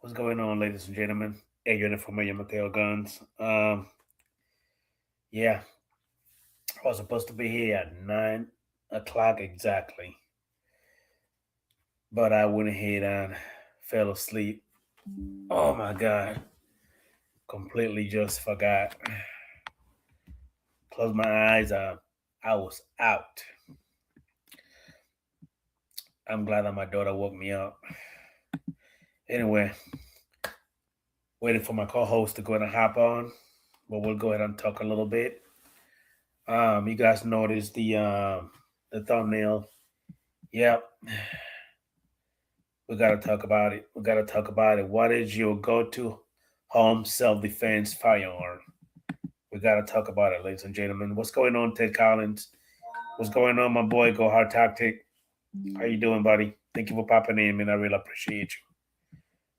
What's going on, ladies and gentlemen? Adrian from Mateo Guns. Yeah, I was supposed to be here at 9 o'clock exactly, but I went ahead and fell asleep. Oh my God, completely just forgot. Closed my eyes. I was out. I'm glad that my daughter woke me up. Anyway, waiting for my co-host to go ahead and hop on, but we'll go ahead and talk a little bit. You guys noticed the thumbnail. Yep, we gotta talk about it. We gotta talk about it. What is your go-to home self-defense firearm? We gotta talk about it, ladies and gentlemen. What's going on, Ted Collins? What's going on, my boy? Go Hard Tactic. How you doing, buddy? Thank you for popping in, man. I really appreciate you.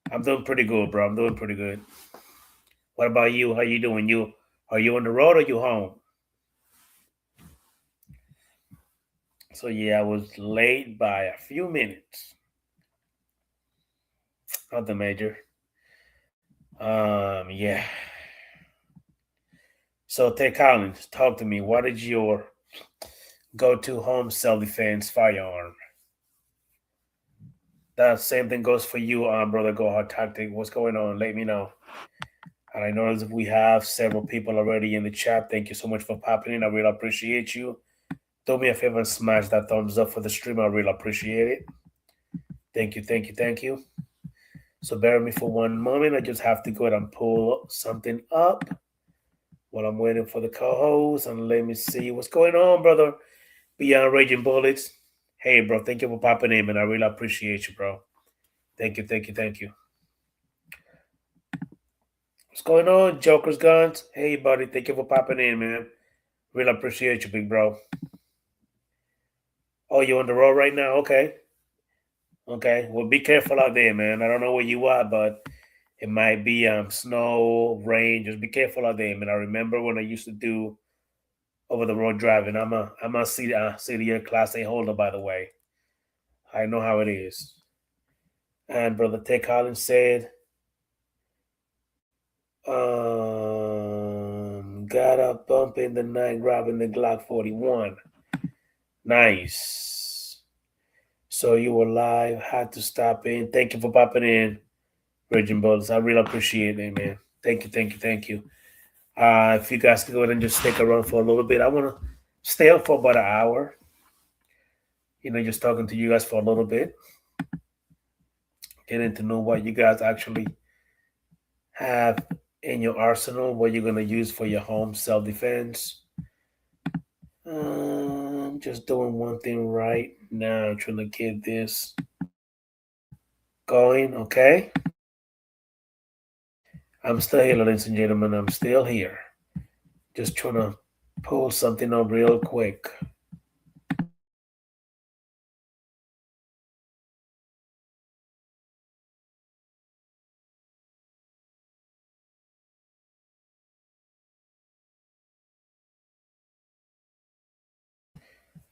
I'm doing pretty good, bro. I'm doing pretty good. What about you? How you doing? You are you on the road or you home? So yeah, I was late by a few minutes. Nothing major. Yeah. So Ted Collins, talk to me. What is your go-to home self-defense firearm? That same thing goes for you, brother. Go Hard Tactic. What's going on? Let me know. And I notice we have several people already in the chat. Thank you so much for popping in. I really appreciate you. Do me a favor and smash that thumbs up for the stream. I really appreciate it. Thank you, thank you, thank you. So bear with me for one moment. I just have to go ahead and pull something up while I'm waiting for the co-host. And let me see what's going on, brother. Beyond Raging Bullets. Hey, bro. Thank you for popping in, man. I really appreciate you, bro. Thank you, thank you, thank you. What's going on, Joker's Guns? Hey, buddy. Thank you for popping in, man. Really appreciate you, big bro. Oh, you on the road right now? Okay. Okay. Well, be careful out there, man. I don't know where you are, but it might be snow, rain. Just be careful out there, man. I remember when I used to do over the road driving. I'm a city year class A holder, by the way. I know how it is. And brother Ted Collins said, got a bump in the night robbing the Glock 41. Nice. So you were live, had to stop in. Thank you for popping in, Virgin Bullets. I really appreciate it, man. Thank you, thank you, thank you. If you guys could go ahead and just stick around for a little bit, I want to stay up for about an hour. Just talking to you guys for a little bit, getting to know what you guys actually have in your arsenal, what you're gonna use for your home self-defense. I'm just doing one thing right now, trying to get this going. Okay, I'm still here, ladies and gentlemen. I'm still here. Just trying to pull something up real quick.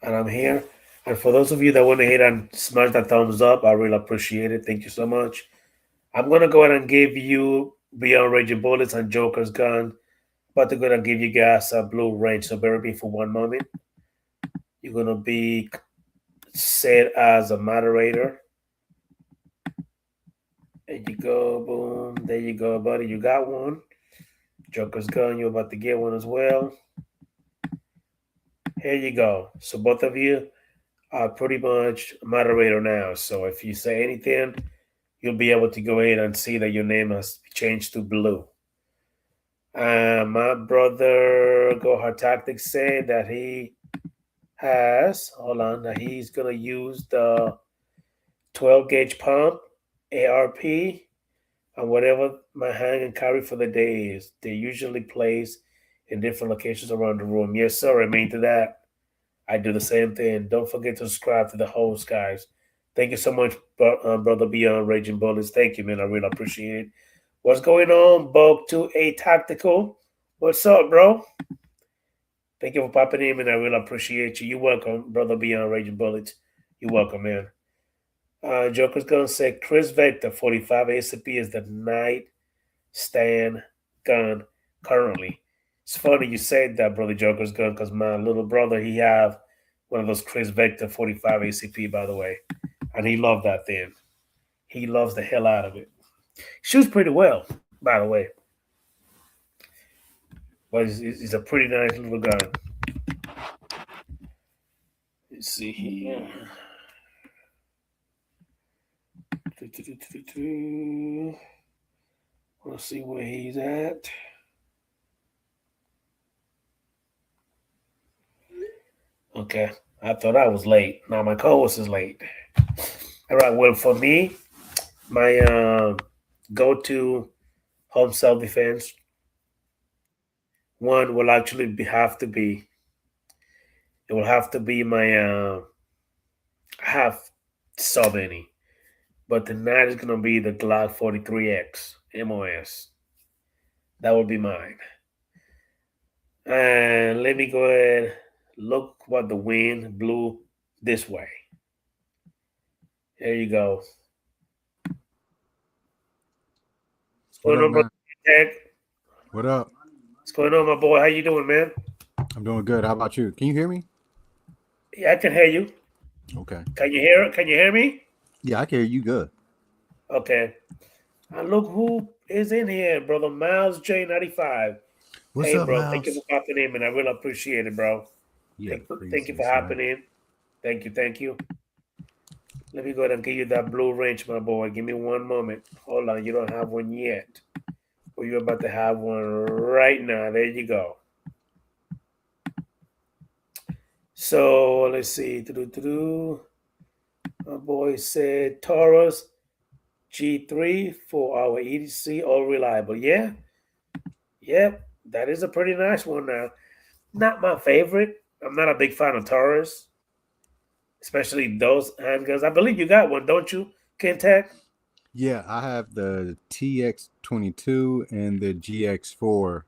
And I'm here. And for those of you that went ahead and smash that thumbs up, I really appreciate it. Thank you so much. I'm gonna go ahead and give you Beyond Raging Bullets and Joker's Gun. About to go ahead and give you guys a blue range. So bear with me for one moment. You're gonna be set as a moderator. There you go, boom. There you go, buddy. You got one. Joker's Gun, you're about to get one as well. Here you go. So both of you are pretty much moderator now. So if you say anything, you'll be able to go ahead and see that your name has changed to blue. My brother Go Hard Tactics said that that he's gonna use the 12 gauge pump, ARP, and whatever my hang and carry for the day is. They usually place in different locations around the room. Yes, sir. I mean to that. I do the same thing. Don't forget to subscribe to the host, guys. Thank you so much, brother Beyond Raging Bullets. Thank you, man. I really appreciate it. What's going on, Bulk 2A Tactical? What's up, bro? Thank you for popping in, man. I really appreciate you. You're welcome, brother Beyond Raging Bullets. You're welcome, man. Joker's gonna say Chris Vector 45 ACP is the nightstand gun currently. It's funny you said that, brother Joker's gun, because my little brother he have one of those Chris Vector 45 ACP, by the way, and he loved that thing. He loves the hell out of it. Shoots pretty well, by the way, but it's a pretty nice little gun. Let's see here. Let's see where he's at. Okay, I thought I was late. Now my co-host is late. All right. Well, for me, my go-to home self-defense one will actually have to be. It will have to be my. I have so many, but tonight is gonna be the Glock 43X MOS. That will be mine. And let me go ahead. Look what the wind blew this way. There you go. What's What going up, on, brother? man? Tag? What up? What's going on, my boy? How you doing, man? I'm doing good. How about you? Can you hear me? Yeah, I can hear you. Okay. Can you hear it? Can you hear me? Yeah, I can hear you good. Okay. And look who is in here, brother Miles J95. What's Hey, up, bro. Thank you for Mouse? popping in, man. I really appreciate it, bro. Yeah, Thank you for craziest, man. hopping in. Thank you. Thank you. Let me go ahead and give you that blue wrench, my boy. Give me one moment. Hold on. You don't have one yet. Well, you're about to have one right now. There you go. So let's see. My boy said Taurus G3 for our EDC, all reliable. Yeah, yep, that is a pretty nice one now. Not my favorite. I'm not a big fan of Taurus, especially those handguns. I believe you got one, don't you, Kentech? Yeah, I have the TX22 and the GX4,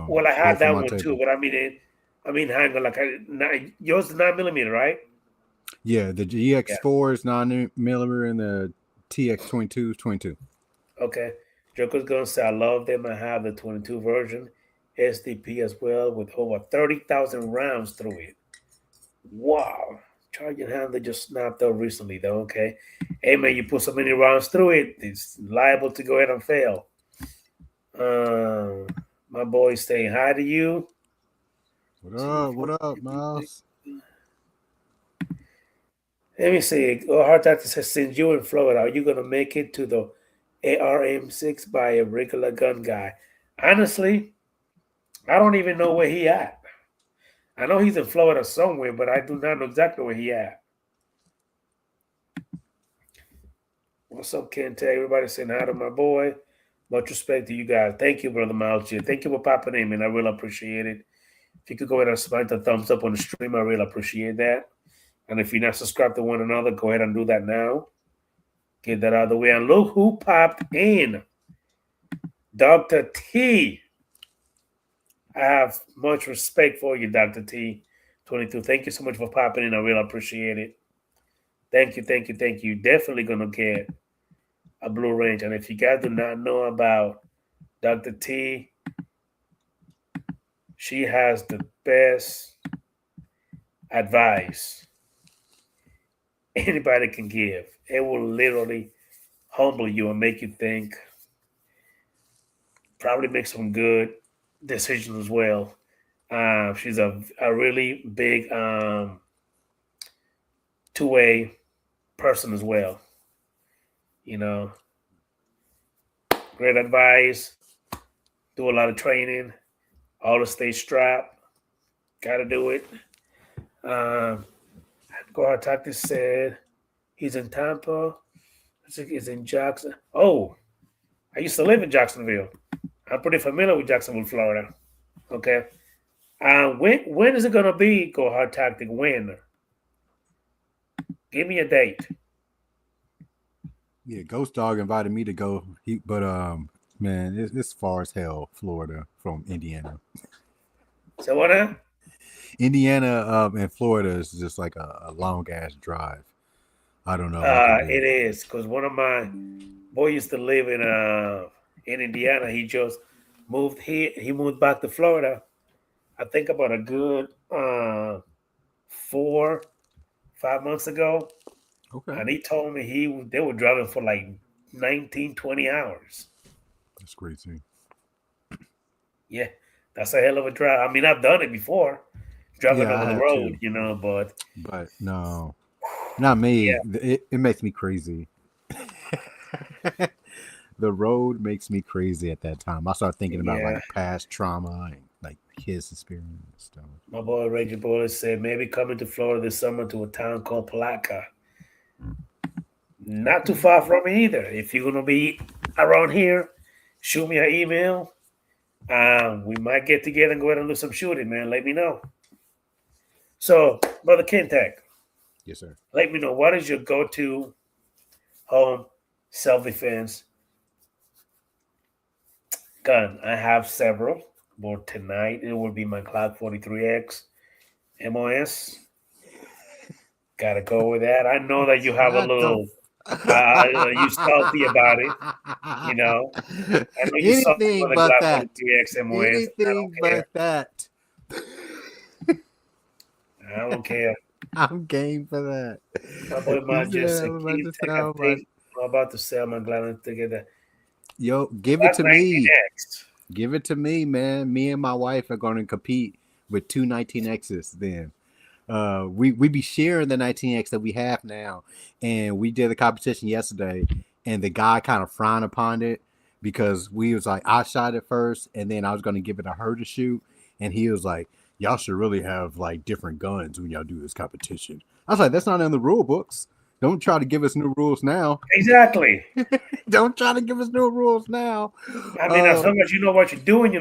Well, I had both on that my one too, table. but I mean handgun like yours is 9 millimeter, right? Yeah, the Yeah. GX4 is 9 millimeter and the TX22 is 22. Okay. Joker's gonna say I love them. I have the 22 version, SDP as well, with over 30,000 rounds through it. Wow. Charging handle just snapped up recently, though. Okay. Hey, man, you put so many rounds through it, it's liable to go ahead and fail. My boy saying hi to you. What Two, up? four, What up, Mouse? let me see. Oh, Hard Tactics says, since you're in Florida, are you going to make it to the ARM6 by a regular gun guy? Honestly, I don't even know where he at. I know he's in Florida somewhere, but I do not know exactly where he at. What's up, Kente? Everybody saying hi to my boy. Much respect to you guys. Thank you, Brother Miles. Thank you for popping in, man. I really appreciate it. If you could go ahead and smash the thumbs up on the stream, I really appreciate that. And if you're not subscribed to one another, go ahead and do that now. Get that out of the way. And look who popped in. Dr. T. I have much respect for you, Dr. T. 22. Thank you so much for popping in. I really appreciate it. Thank you, thank you, thank you. Definitely gonna get a blue range. And if you guys do not know about Dr. T, she has the best advice anybody can give. It will literally humble you and make you think, probably make some good decisions as well. She's a really big two-way person as well. You know, great advice, do a lot of training, always stay strapped, gotta do it. Um, Guard Tactics said he's in Tampa. I think he's in Jackson. Oh, I used to live in Jacksonville. I'm pretty familiar with Jacksonville, Florida. Okay. When is it gonna be? Go Hard Tactic. When? Give me a date. Yeah, Ghost Dog invited me to go. But man, it's far as hell, Florida from Indiana. So what now? Indiana and Florida is just like a long ass drive. I don't know if I could do It it. is because one of my boy used to live in Indiana. He just moved here. He moved back to Florida. I think about a good 4 5 months ago, Okay, and he told me they were driving for like 19 20 hours. that's crazy. Yeah, that's a hell of a drive. I mean, I've done it before, driving Yeah, I over the have road, too, but but no, not me. yeah, It makes me crazy. The road makes me crazy at that time. I start thinking about yeah. like past trauma and like his experience and stuff. My boy Reggie Bullis said maybe coming to Florida this summer to a town called Palaca. Not too far from me either. If you're gonna be around here, shoot me an email. We might get together and go ahead and do some shooting, man. Let me know. So, brother Kintek, Yes, sir. let me know what is your go-to home self-defense gun. I have several, but tonight it will be my Glock 43X MOS. Gotta go with that. I know that you have a Shut the. little, you salty about it. You know, I know you're salty for Anything the but Glock that. 43X MOS. I Anything don't care. but that. I don't care. I'm game for that. My boy You Mom just said said, I'm about "King to Tech, I sound like, think I'm about to sell my Glock together." yo, give it Glock to me. 19X. Give it to me, man. Me and my wife are going to compete with two 19Xs then. We be sharing the 19X that we have now, and we did the competition yesterday, and the guy kind of frowned upon it because we was like, I shot it first, and then I was going to give it to her to shoot, and he was like, y'all should really have like different guns when y'all do this competition. I was like, that's not in the rule books. Don't try to give us new rules now. Exactly. Don't try to give us new rules now. I mean, as Uh, long as you know what you're doing,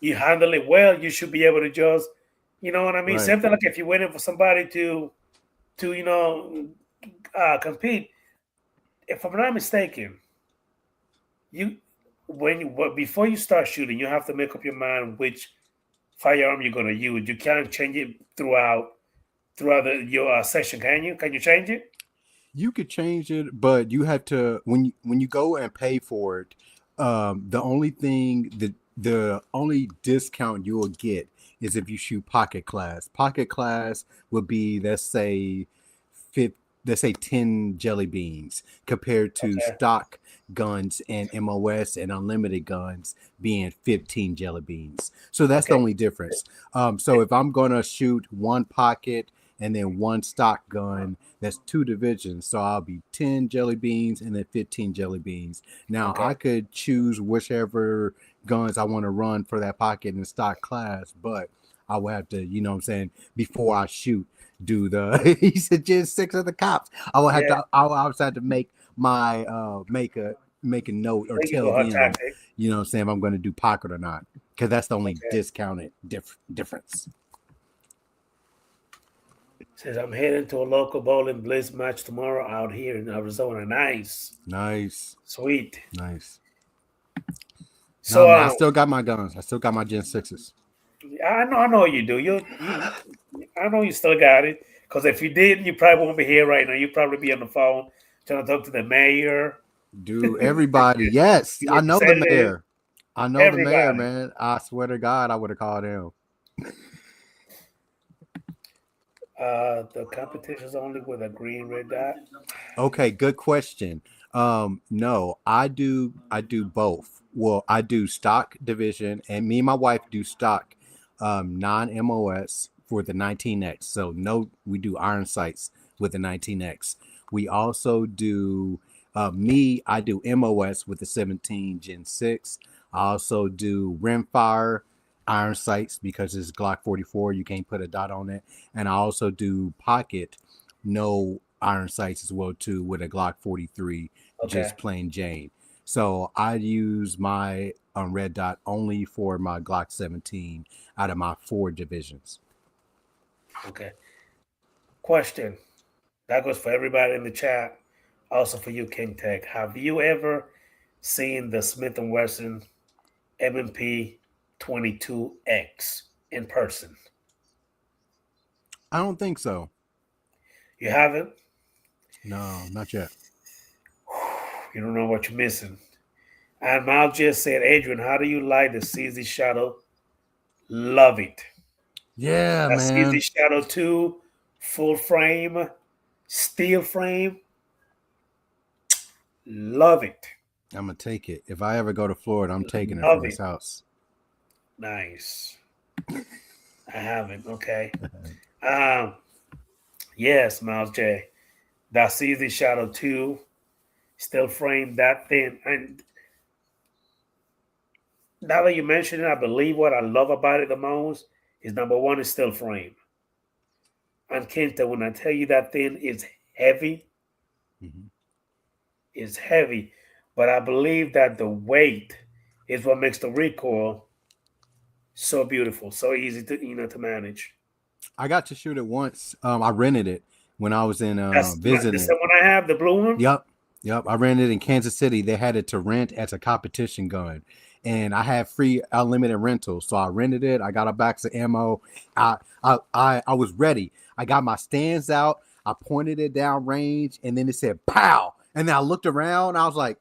you handle it well. You should be able to just, you know what I mean. right. Something like if you're waiting for somebody to compete. If I'm not mistaken, you before you start shooting, you have to make up your mind which firearm you're going to use. You can't change it throughout your session, can you? Can you change it? You could change it, but you have to when you go and pay for it. The only thing the only discount you will get is if you shoot pocket class. Pocket class would be fif- let's say 10 jelly beans compared to Okay. stock guns and MOS and unlimited guns being 15 jelly beans. So that's the Okay. only difference. So if I'm gonna shoot one pocket and then one stock gun, that's two divisions. So I'll be 10 jelly beans and then 15 jelly beans. Now Okay. I could choose whichever guns I want to run for that pocket in stock class, but I would have to, you know what I'm saying, before I shoot, do the he said just six of the cops. Yeah. I would also have to make my make a note or There you tell go. Hot them, tactic. you know what I'm saying, if I'm going to do pocket or not. Because that's the only Okay. discounted difference. Says I'm heading to a local bowling blitz match tomorrow out here in Arizona. Nice. Nice. Sweet. Nice. No, So man, I still got my guns. I still got my Gen 6s. I know you do. You I know you still got it. Because if you did, you probably won't be here right now. You'd probably be on the phone trying to talk to the mayor, Dude, everybody. Yes, the I know the representative, mayor. I know the mayor, everybody. man. I swear to God, I would have called him. The competition's only with a green red dot. Okay, good question. No, I do both. Well, I do stock division, and me and my wife do stock non MOS for the 19X. So no, we do iron sights with the 19X. We also do I do MOS with the 17 Gen 6. I also do rimfire iron sights because it's Glock 44. You can't put a dot on it. And I also do pocket no iron sights as well too with a Glock 43, Okay. just plain Jane. So I use my red dot only for my Glock 17 out of my four divisions. Okay. Question. That goes for everybody in the chat. Also for you, King Tech. Have you ever seen the Smith and Wesson M&P 22X in person? I don't think so. You haven't? No, not yet. You don't know what you're missing. And Miles just said, Adrian, how do you like the CZ Shadow? Love it. Yeah, The CZ man. Shadow 2, full frame, steel frame. Love it. I'm gonna take it. If I ever go to Florida, I'm taking it Love from it. his house. Nice. I haven't. Okay. Um, yes, Miles J. That CZ Shadow 2, still frame that thing. And now that you mention it, I believe what I love about it the most is number one is still frame. And Kenta, when I tell you that thing is heavy, Mhm. is heavy. But I believe that the weight is what makes the recoil so beautiful, so easy to to manage. I got to shoot it once. I rented it when I was in That's the visiting. same one I have, the blue one. Yep. Yep. I rented it in Kansas City. They had it to rent as a competition gun. And I had free unlimited rental. So I rented it. I got a box of ammo. I was ready. I got my stands out. I pointed it down range and then it said pow. And then I looked around. I was like,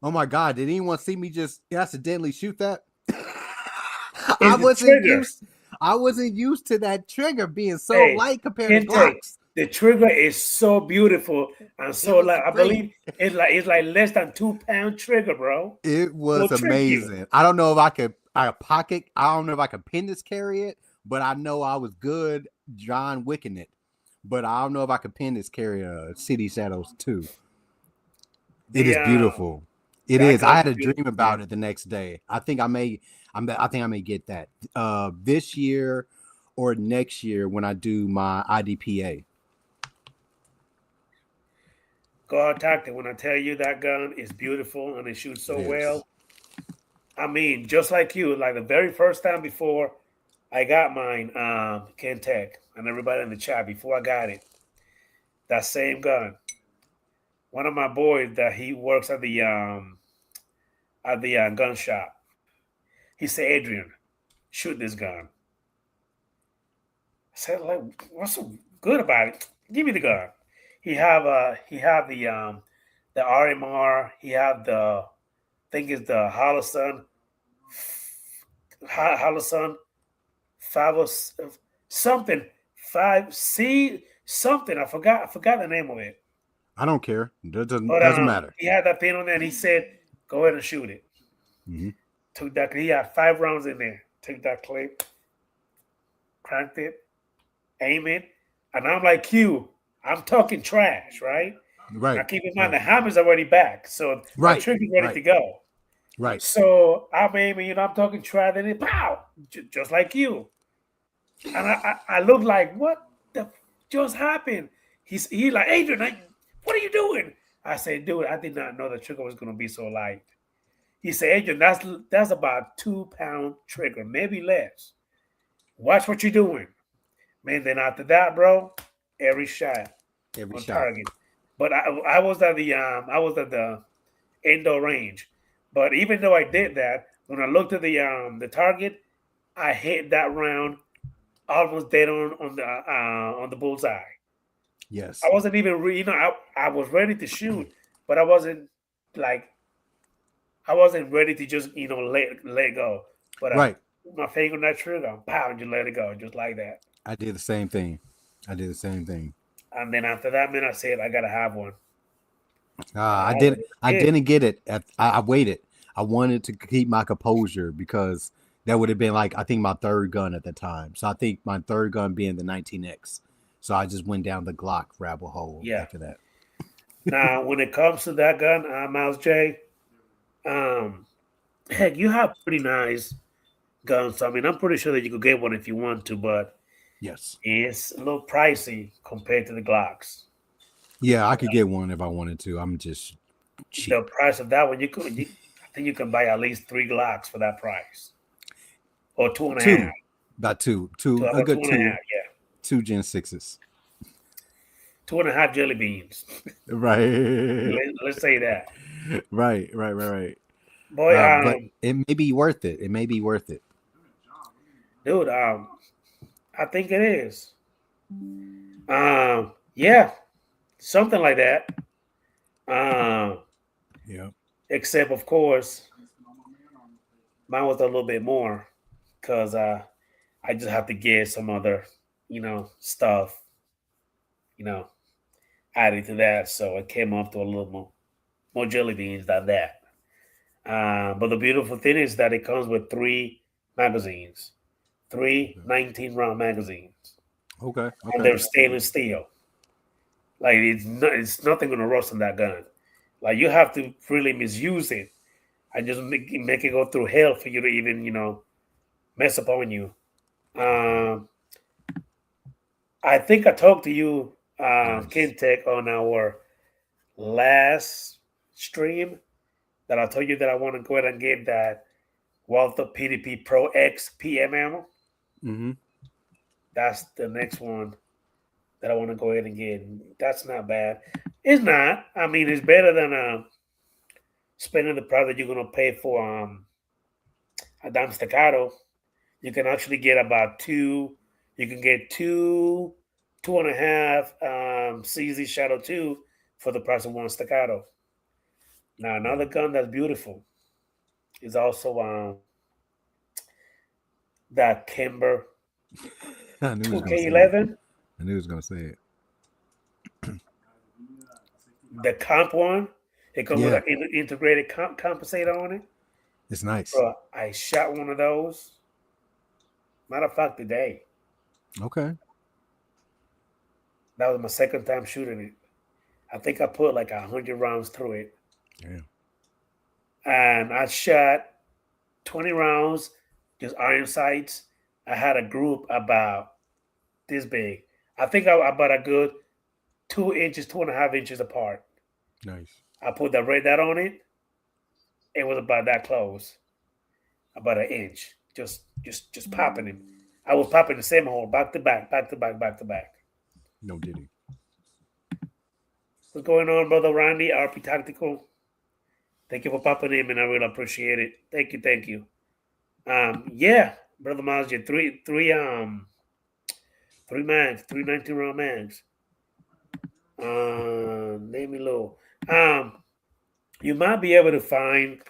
oh my God, did anyone see me just accidentally shoot that? I Is the wasn't trigger? used. I wasn't used to that trigger being so Hey, light compared to Kente, Glocks. the trigger is so beautiful and It so was like I great. believe it's like less than 2 pound trigger, bro. It Will was trick you. amazing. I don't know if I could pocket. I don't know if I could pin this carry it, but I know I was good John Wicking it. But I don't know if I could pin this carry City Shadows too. It The is beautiful. It that is. I gun had is a dream beautiful, man. about it the next day. I think I may. I think I may get that this year or next year when I do my IDPA. God tactic. When I tell you that gun is beautiful and it shoots It so is. well, I mean, just like you, like the very first time before I got mine, Kentech, and everybody in the chat before I got it, that same gun. One of my boys that he works at the gun shop. He said, Adrian, shoot this gun. I said, like, what's so good about it? Give me the gun. He have the RMR. He have the I think it's the Holosun Holosun five or something 5C something. I forgot the name of it. I don't care. Doesn't But doesn't matter. he had that thing on there and he said, go ahead and shoot it. Mm-hmm. Took that he had 5 rounds in there. Took that clip, cranked it, aim it. And I'm like you, I'm talking trash, right? Now Right. keep in mind Right. the hammer's already back. So that Right. trigger's ready Right. to go. Right. So I'm aiming, I'm talking trash, and it pow, just like you. And I look like, what the just happened? He like, Adrian, what are you doing? I said, dude, I did not know the trigger was gonna be so light. He said, Adrian, that's about 2 pound trigger, maybe less. Watch what you're doing. Man, then after that, bro, every shot Every on shot. target. But I was at the indoor range. But even though I did that, when I looked at the target, I hit that round almost dead on the bullseye. I Yes. wasn't even I was ready to shoot, but like I wasn't ready to just let go. But I Right. put my finger on that trigger, pow, and just let it go, just like that. I did the same thing. I did the same thing. And then after that, man, I said I gotta have one. Gotta I have did. one. I Yeah, didn't get it. I waited. I wanted to keep my composure because that would have been like I think my third gun at the time. So I think my third gun being the 19X. So I just went down the Glock rabbit hole yeah. after that. Now, when it comes to that gun, Miles J, um, heck, you have pretty nice guns. I mean, I'm pretty sure that you could get one if you want to, but Yes. it's a little pricey compared to the Glocks. Yeah, I could get one if I wanted to. I'm just The cheap. price of that one, I think you can buy at least 3 Glocks for that price, or two and a half, Two. About two. A about two good and a half, yeah, two Gen 6s. 2.5 jelly beans. Right. Let's say that, Right. boy. But it may be worth it. It may be worth it. Dude, I think it is. Yeah, something like that. Uh, Yeah. except of course, mine was a little bit more because I just have to get some other, stuff, you know, added to that. So it came up to a little more jelly beans than that. But the beautiful thing is that it comes with three magazines, three Okay. 19-round magazines, Okay. and Okay. they're stainless steel. Like it's nothing gonna rust on that gun. Like you have to really misuse it and just make it go through hell for you to even mess up on you. Okay. Um, I think I talked to you, Nice. Kintech, on our last stream that I told you that I want to go ahead and get that Walther PDP Pro X PMM. Mm-hmm. That's the next one that I want to go ahead and get. That's not bad. It's not. I mean, it's better than spending the price that you're gonna pay for a dime staccato. You can actually get about two. You can get two and a half CZ Shadow 2 for the price of one staccato. Now Yeah. another gun that's beautiful is also that Kimber I knew he was gonna say it. 2K11, I knew he was gonna say it. the comp one. It comes with Yeah. an integrated compensator on it. It's nice. Bro, I shot one of those. Matter of fact, today. Okay. That was my second time shooting it. I think I put like 100 rounds through it, Yeah. and I shot 20 rounds, just iron sights. I had a group about this big. I think I about a good 2 inches, 2.5 inches apart. Nice. I put the red dot on it. It was about that close, about an inch. Just popping him. I was popping the same hole back to back, back to back, back to back. No diddy. What's going on, brother Randy? RP Tactical. Thank you for popping in, and I really appreciate it. Thank you, thank you. Yeah, brother Miles, you three mags, three 19-round mags. Name me low. Um, you might be able to find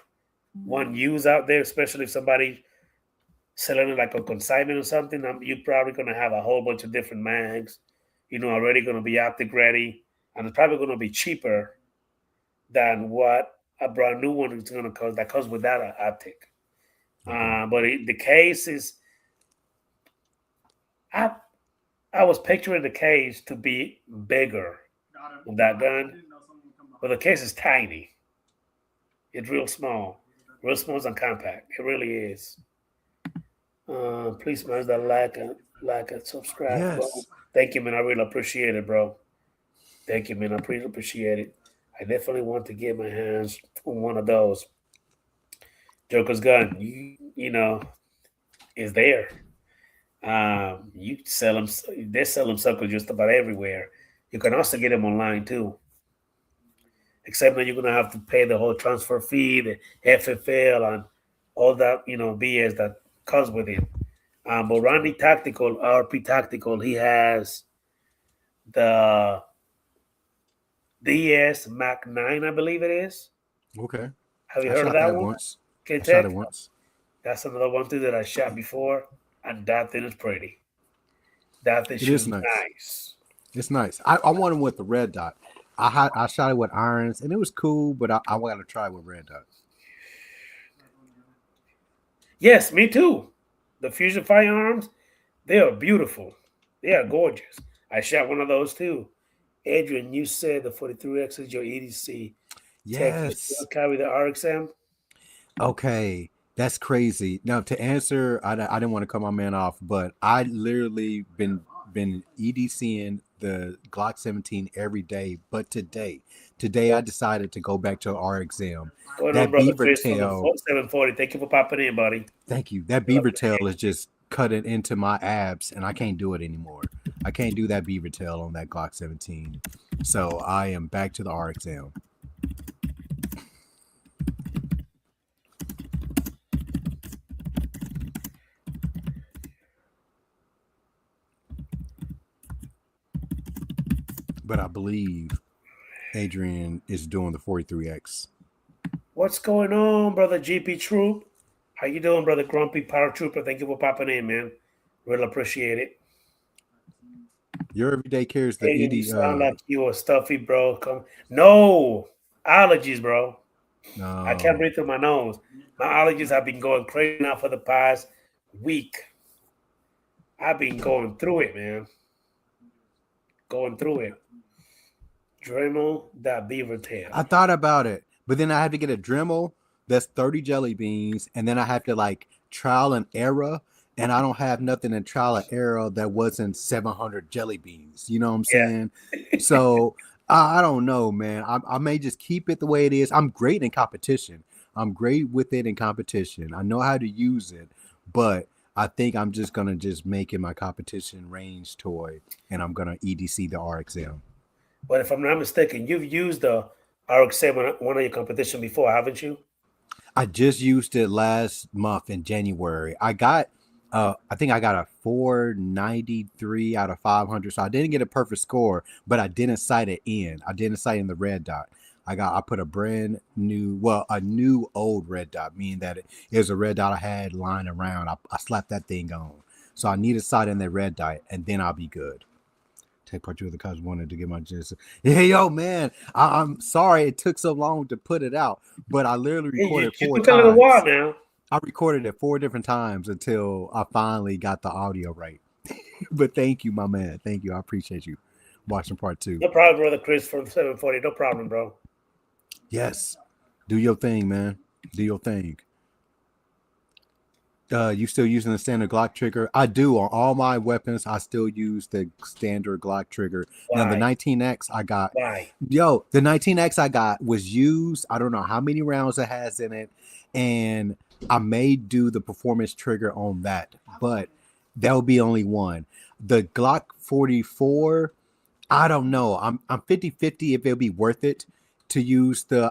one used out there, especially if somebody selling it like a consignment or something. You're probably gonna have a whole bunch of different mags, already gonna be optic ready, and it's probably gonna be cheaper than what a brand new one is gonna cost. That comes without an optic. Okay. The case is, I I was picturing the case to be bigger with that gun, but the case is tiny. It's real small and compact. It really is. Please smash that like and subscribe, bro. Yes. Thank you, man. I really appreciate it, bro. Thank you, man. I really appreciate it. I definitely want to get my hands on one of those. Joker's gun, is there. You sell them. They sell them suckers just about everywhere. You can also get them online too. Except that you're gonna have to pay the whole transfer fee, the FFL, and all that BS that comes with it. But Randy Tactical, RP Tactical, he has the DS Mac 9, I believe it is. Okay. Have you I heard of shot that that one? once. I shot it K-Tech? once. That's another one too that I shot before, and that thing is pretty. That thing It is shoots nice. nice. It's nice. I wanted with the red dot. I shot it with irons and it was cool, but I got to try it with red dot. Yes, me too. The Fusion firearms, they are beautiful. They are gorgeous. I shot one of those too. Adrian, you said the 43X is your EDC tech. You still Yes. carry the RXM? Okay. That's crazy. Now to answer, I didn't want to cut my man off, but I literally been EDCing the Glock 17 every day. But today I decided to go back to RXM. Going on, That brother beaver Chris from the tail, 740. Thank you for popping in, buddy. thank you. That Really beaver tail appreciate is just cutting into my abs, and I can't do it anymore. I can't do that beaver tail on that Glock 17. So I am back to the RXM. But I believe Adrian is doing the 43X. What's going on, brother GP Troop? How you doing, brother Grumpy Paratrooper? Thank you for popping in, man. Really appreciate it. Your everyday carries the Adrian, you ED. sound like you a stuffy, bro. Come, no allergies, bro. I can't No, breathe through my nose. My allergies have been going crazy now for the past week. I've been going through it, man. Going through it. Dremel that beaver tail. I thought about it, but then I have to get a Dremel that's 30 jelly beans, and then I have to like trial and error, and I don't have nothing in trial and error that wasn't 700 jelly beans. You know what I'm Yeah. saying? So I don't know, man. I may just keep it the way it is. I'm great in competition. I'm great with it in competition. I know how to use it, but I think I'm just gonna just make it my competition range toy, and I'm gonna EDC the RXM. But if I'm not mistaken, you've used the RX-7 one of your competition before, haven't you? I just used it last month in January. I think I got a 493 out of 500. So I didn't get a perfect score, but I didn't sight it in. I didn't sight in the red dot. I put a brand new, well, a new old red dot, meaning that it was a red dot I had lying around. I slapped that thing on. So I need a sight in that red dot, and then I'll be good. Take part two of the cause wanted to get my gist. Yeah, yo, man, I'm sorry it took so long to put it out, but I literally Hey, you, recorded you four took a little while times. now. I recorded it 4 different times until I finally got the audio right. But thank you, my man. Thank you. I appreciate you watching part two. No problem, brother Chris from 740. No problem, bro. Yes, do your thing, man. Do your thing. You still using the standard Glock trigger? I do on all my weapons. I still use the standard Glock trigger. Now the Why? 19X I got, Why? the 19X I got was used. I don't know how many rounds it has in it, and I may do the performance trigger on that, but that will be only one. The Glock 44, I don't know. I'm 50-50 if it'll be worth it to use the.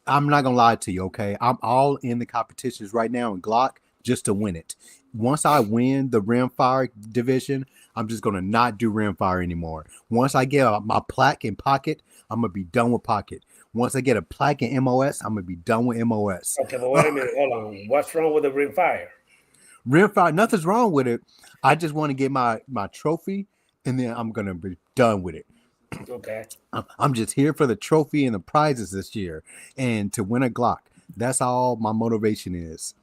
I'm not gonna lie to you, okay? I'm all in the competitions right now in Glock just to win it. Once I win the rimfire division, I'm just gonna not do rimfire anymore. Once I get my plaque in pocket, I'm gonna be done with pocket. Once I get a plaque in MOS, I'm gonna be done with MOS. Okay, but wait a minute. Hold on. What's wrong with the ring fire? Rimfire, nothing's wrong with it. I just want to get my trophy, and then I'm gonna be done with it. Okay. I'm just here for the trophy and the prizes this year and to win a Glock. That's all my motivation is.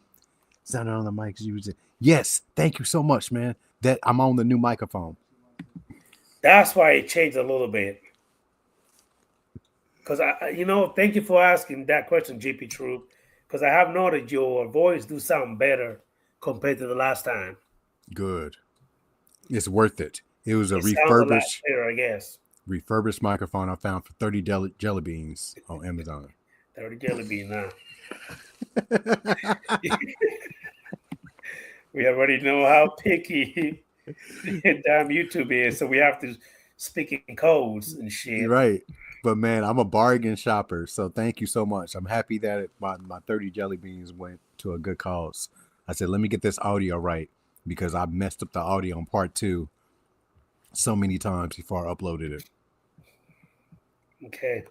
Sound on the mic, use it. Yes, thank you so much, man. That I'm on the new microphone. That's why it changed a little bit. Because thank you for asking that question, GP Troop. Because I have noted your voice do sound better compared to the last time. Good. It's worth it. It was a It sounds a lot refurbished better, I guess. microphone I found for 30 jelly beans on Amazon. 30 jelly bean now. We already know how picky damn YouTube is, so we have to speak in codes and You're shit. right. But man, I'm a bargain shopper, so thank you so much. I'm happy that my 30 jelly beans went to a good cause. I said, let me get this audio right because I messed up the audio on part two so many times before I uploaded it. Okay.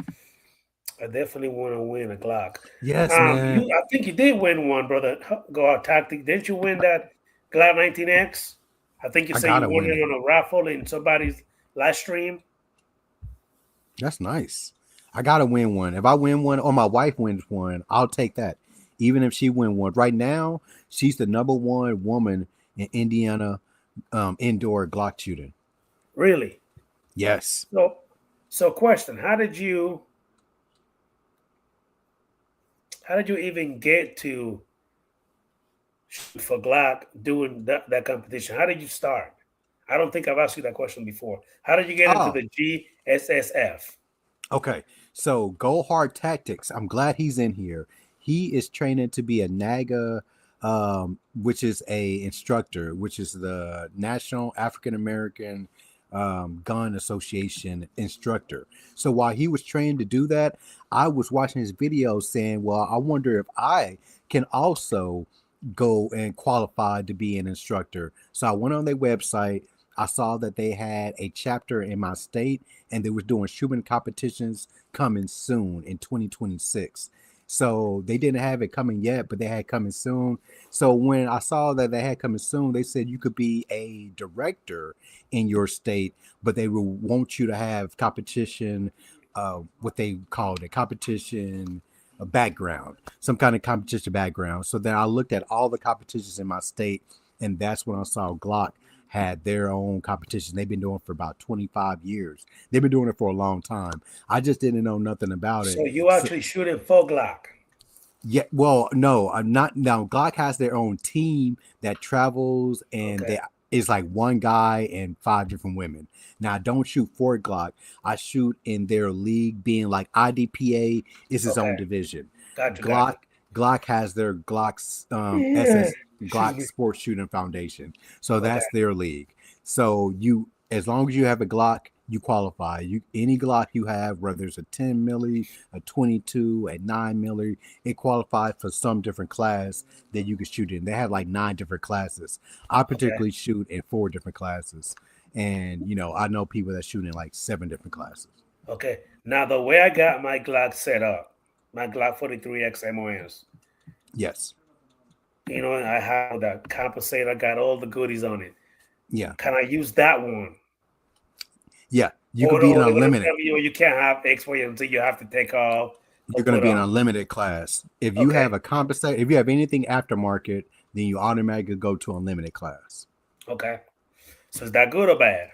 I definitely want to win a Glock. Yes, man. I think you did win one, brother. Go out tactic. Didn't you win that Glock 19X? I think you I said you gotta won win it it. on a raffle in somebody's live stream. That's nice. I gotta win one. If I win one or my wife wins one, I'll take that. Even if she win one. Right now, she's the number one woman in Indiana indoor Glock shooting. Really? Yes. So question: How did you even get to shoot for Glock doing that competition? How did you start? I don't think I've asked you that question before. How did you get into Oh, the GSSF? okay. So Go Hard Tactics. I'm glad he's in here. He is training to be a NAGA, which is a instructor, which is the National African American Gun Association instructor. So while he was trained to do that, I was watching his videos saying, well, I wonder if I can also go and qualify to be an instructor. So I went on their website. I saw that they had a chapter in my state, and they were doing shooting competitions coming soon in 2026. So they didn't have it coming yet, but they had coming soon. So when I saw that they had coming soon, they said you could be a director in your state, but they will want you to have competition, what they called a competition a background, some kind of competition background. So then I looked at all the competitions in my state, and that's when I saw Glock had their own competition. They've been doing it for about 25 years. They've been doing it for a long time. I just didn't know nothing about it. So you So, actually shooting full Glock. yeah, well, no, I'm not. Now, Glock has their own team that travels, and Okay. they it's like one guy and five different women. Now, I don't shoot for Glock. I shoot in their league, being like IDPA is his own Okay. division. Got you. Got Glock you. Glock has their Glock's Yeah. SS Excuse Glock me. Sports Shooting Foundation. So Okay. that's their league. So you, as long as you have a Glock, you qualify. You any Glock you have, whether it's a 10 milli, a 22, a 9 milli, it qualifies for some different class that you can shoot in. They have like 9 different classes. I Okay. particularly shoot in 4 different classes, and I know people that shoot in like 7 different classes. Okay. Now the way I got my Glock set up, my Glock 43X MOS, Yes, I have that compensator, got all the goodies on it. yeah, Can I use that one? yeah. You could Or, be an or they're gonna unlimited. tell me, you can't have X for you until you have to take off or You're going to put be an on. unlimited class. If you Okay. have a compensate, if you have anything aftermarket, then you automatically go to unlimited class. Okay. So is that good or bad?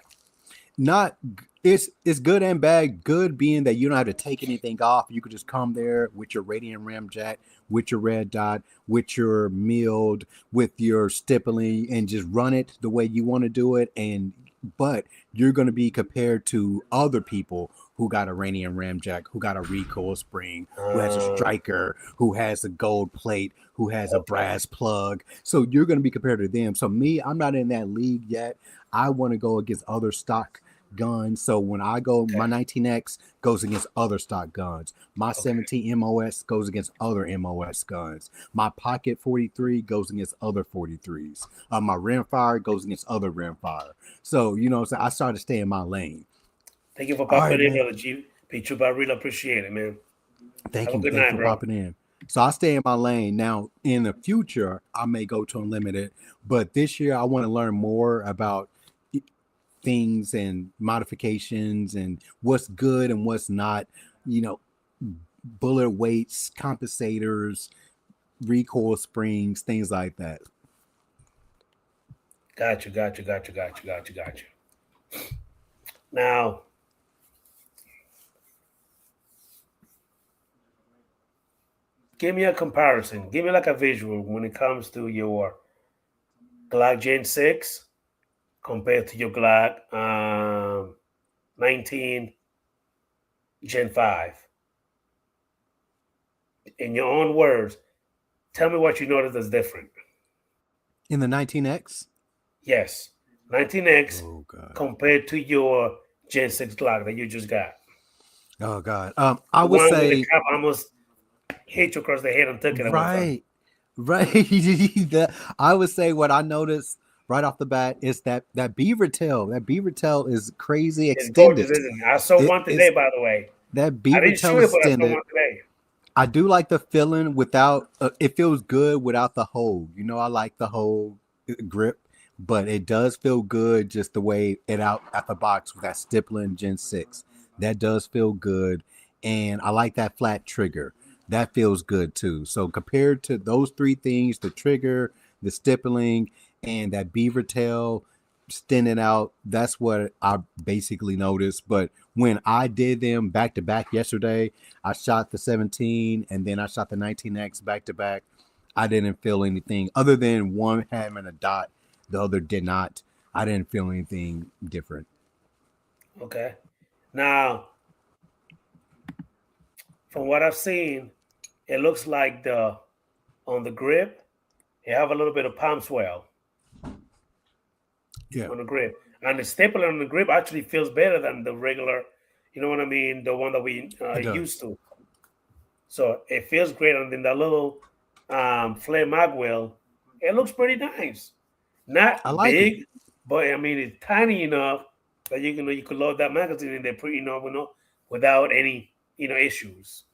Not it's good and bad. Good being that you don't have to take anything off. You could just come there with your radiant ramjet, with your red dot, with your milled, with your stippling, and just run it the way you want to do it. And but you're going to be compared to other people who got a radiant ramjet, who got a recoil spring, who has a Uh, striker, who has a gold plate, who has a okay. brass plug. So you're going to be compared to them. So me, I'm not in that league yet. I want to go against other stock guns. So when I go, Okay. my 19X goes against other stock guns. My Okay. 17 MOS goes against other MOS guns. My Pocket 43 goes against other 43s. My Rimfire goes against other Rimfire. So, so I started to stay in my lane. Thank you for All right, popping in, man. brother G. P. Troop, I really appreciate it, man. Thank Have a you. good Thank you night, for bro. popping in. So I stay in my lane. Now, in the future, I may go to unlimited, but this year I want to learn more about things and modifications and what's good and what's not, you know, bullet weights, compensators, recoil springs, things like that. Got you. Got you. Got you. Got you. Got you. Got you. Now, give me a comparison. Give me like a visual when it comes to your Glock Gen 6 compared to your Glock 19 Gen 5. In your own words, tell me what you noticed is different. In the 19X? Yes, 19X Oh god. compared to your Gen 6 Glock that you just got. Oh god. I The would one with the say cap almost hit you across the head and took it at one time. right. Right. I would say what I noticed right off the bat is that beaver tail. That beaver tail is crazy It's gorgeous, extended. isn't it? I saw It one today, is by the way. that I beaver didn't tail shoot is it, but I saw extended. one today. I do like the feeling without. It feels good without the hold. I like the hold grip, but it does feel good just the way it out at the box with that stippling Gen 6. That does feel good, and I like that flat trigger. That feels good too. So compared to those three things, the trigger, the stippling, and that beaver tail standing out, that's what I basically noticed. But when I did them back to back yesterday, I shot the 17 and then I shot the 19X back to back. I didn't feel anything other than one having a dot, the other did not. I didn't feel anything different. Okay. Now, from what I've seen, it looks like the on the grip, you have a little bit of palm swell Yeah, on the grip. And the stapler on the grip actually feels better than the regular, you know what I mean? The one that we it used does. to. So it feels great. And then the little flare mag wheel, it looks pretty nice. I Not like it. big. but I mean it's tiny enough that you can load that magazine in there pretty without any issues.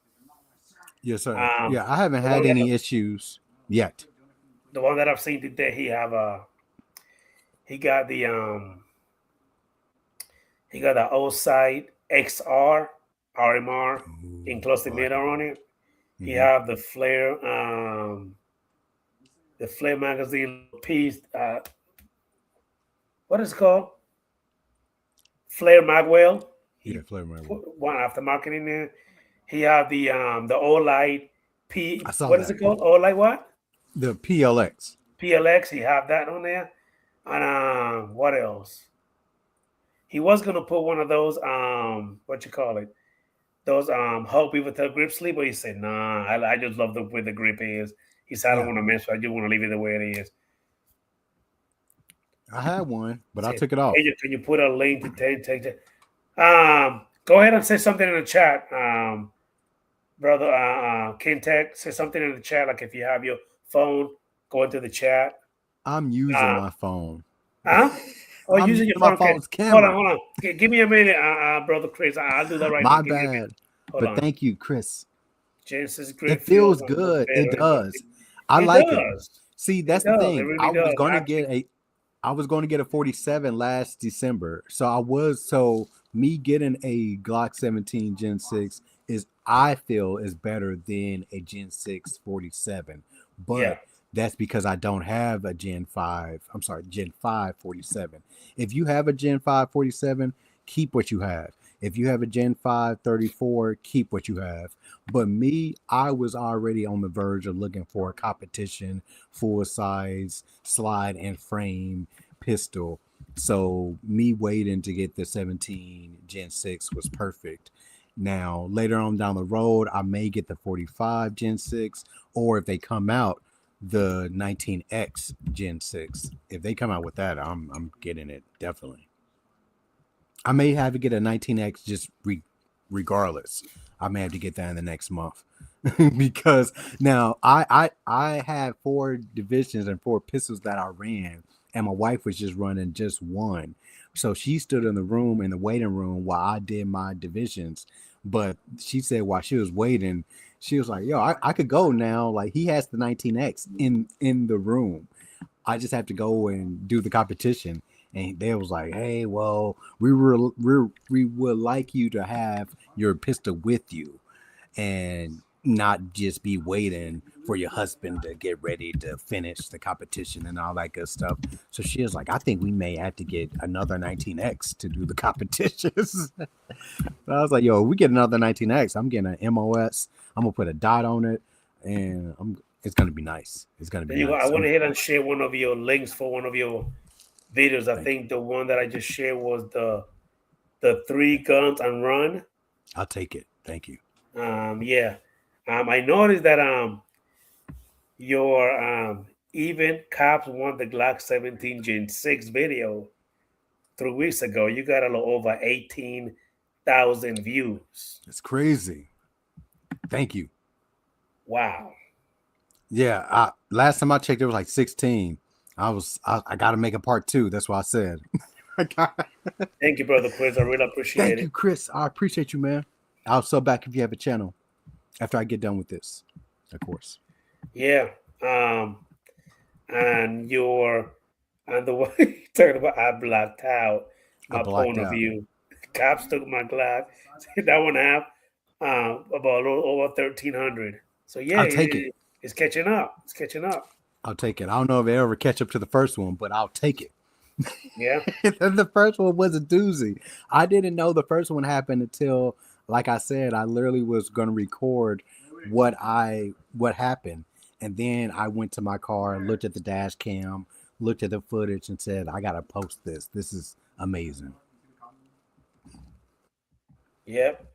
Yes, sir. Um, Yeah, I haven't the one had that any issues yet. the one that I've seen today, he got the old side XR RMR Ooh, enclosed I like emitter it. on it. He Hmm. have the flare magazine little piece. What is it called? Flare Magwell. Yeah, He flavor my put will. one aftermarket in there. He have the Olight I P. saw What is that. it called? Olight what? The PLX. PLX. He have that on there. And what else? He was gonna put one of those what you call it? Those Hulk Beaver Tail grip sleeve, but he said, nah, I just love the way the grip is. He said, I don't Yeah, want to mess with it. I just want to leave it the way it is. I had one, but I Said, took it off. hey, can you put a link to take it? Go ahead and say something in the chat, brother. Kintech, say something in the chat. Like if you have your phone, go into the chat. I'm using Uh, my phone. huh? Oh, I'm using using your my phone. Okay, phone's camera. hold on. Give me a minute, brother Chris. I'll do that right now. My Give me a minute. bad. Hold But on. thank you, Chris. Genesis It grip feels feels much good. It better in the. does. I It like it. does. See, It that's the does. It thing. really does. Actually, I was going to get a 47 last December. So me getting a Glock 17 Gen 6 is I feel is better than a Gen 6 47. yeah. But that's because I don't have a Gen 5. I'm sorry, Gen 5 47. If you have a Gen 5 47, keep what you have. If you have a Gen 5 34, keep what you have. But me, I was already on the verge of looking for a competition full size slide and frame pistol. So me waiting to get the 17 Gen 6 was perfect. Now, later on down the road, I may get the 45 Gen 6, or if they come out, the 19X Gen 6. If they come out with that, I'm getting it definitely. I may have to get a 19X regardless. I may have to get that in the next month. Because now I had four divisions and four pistols that I ran, and my wife was just running just one. So she stood in the room in the waiting room while I did my divisions. But she said while she was waiting, she was like, "Yo, I could go now. Like he has the 19X in the room. I just have to go and do the competition." And they was like, "Hey, well, we would like you to have your pistol with you, and not just be waiting for your husband to get ready to finish the competition and all that good stuff." So she was like, "I think we may have to get another 19X to do the competitions." I was like, "Yo, we get another 19X. I'm getting an MOS. I'm gonna put a dot on it, and it's gonna be nice. It's gonna be There you go. I nice. went ahead and shared one of your links for one of your videos. I Thank you. think the one that I just shared was the three guns and run. I'll take it. Thank you. Yeah. I noticed that your even cops won the Glock 17 Gen 6 video 3 weeks ago. You got a little over 18,000 views. It's crazy. Thank you. Wow. Yeah. Last time I checked, it was like 16. I got to make a part two. That's what I said. Thank you, brother Chris. I really appreciate Thank it. you, Chris. I appreciate you, man. I'll sub back if you have a channel after I get done with this, of course. Yeah. And your and the way you talking about I blocked out I my blocked point of out. view. Cops took my Glock. That one have about a little over 1,300. So yeah, I'll take it. it's catching up. It's catching up. I'll take it. I don't know if they ever catch up to the first one, but I'll take it. Yeah. The first one was a doozy. I didn't know the first one happened until, like I said, I literally was going to record what happened, and then I went to my car, looked at the dash cam, looked at the footage, and said, "I gotta post this. This is amazing." Yep.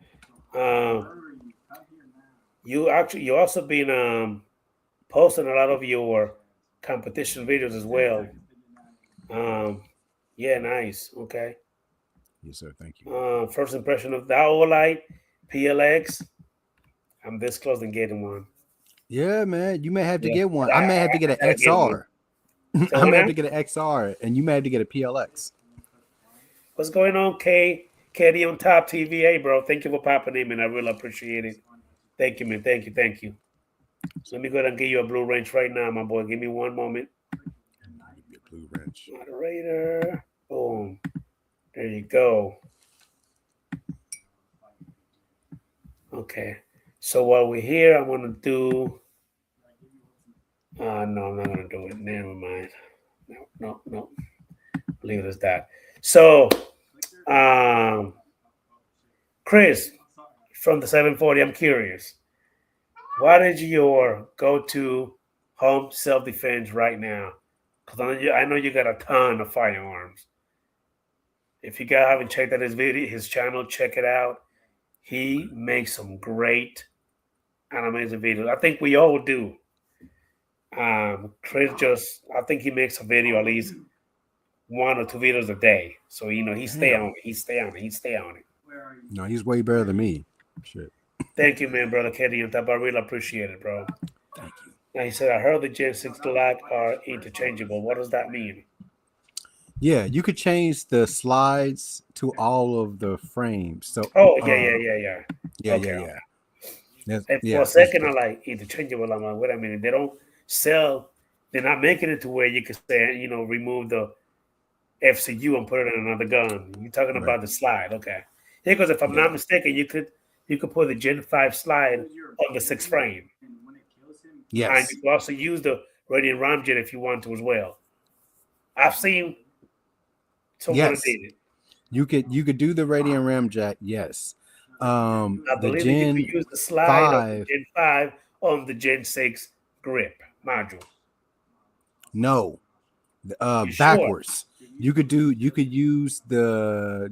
Um, you also been posting a lot of your competition videos as well. Um, yeah, nice. Okay. Yes, sir. Thank you. First impression of the Light PLX. I'm this close to getting one. Yeah, man. You may have to Yeah, get one. I may have to get an I gotta get one. XR. So I'm what mad now? to get an XR, and you mad to get a PLX. What's going on, K? Katie on top TVA, bro. Thank you for popping in, man. I really appreciate it. Thank you, man. Thank you. Thank you. So let me go ahead and give you a blue wrench right now, my boy. Give me one moment. Give me a blue wrench. Moderator. Boom. There you go. Okay. So while we're here, I'm gonna do. No, I'm not gonna do it. Never mind. No, no, no. Leave it as that. So, um, Chris from the 740, I'm curious. What is your go-to home self-defense right now? Because I know you got a ton of firearms. If you guys haven't checked out his channel, check it out. He makes some great and amazing videos. I think we all do. Chris I think he makes a video at least one or two videos a day. So he stay on Damn. it. He stay on it. He stay on it. No, he's way better than me. Shit. Thank you, man, brother Kenny. I really appreciate it, bro. Thank you. Now he said, I heard the Gen 6 Glock are interchangeable. What does that mean? Yeah, you could change the slides to all of the frames. So, Oh, yeah. yeah, yeah, Okay. yeah. That's, And for a yeah, second, I like interchangeable. I'm like, wait a minute. They don't sell. They're not making it to where you can say, remove the FCU and put it in another gun. You're talking right. about the slide, okay? Yeah, because if I'm Yeah. not mistaken, you could put the Gen 5 slide on the 6 frame, and you Yes. can also use the Radiant Ramjet if you want to as well. I've seen someone who Yes. did it. You could do the Radiant Ramjet. Yes. I The believe that you could Gen use the slide of the 5. Gen 5 on the Gen 6 grip module. No. You sure? Backwards. You could use the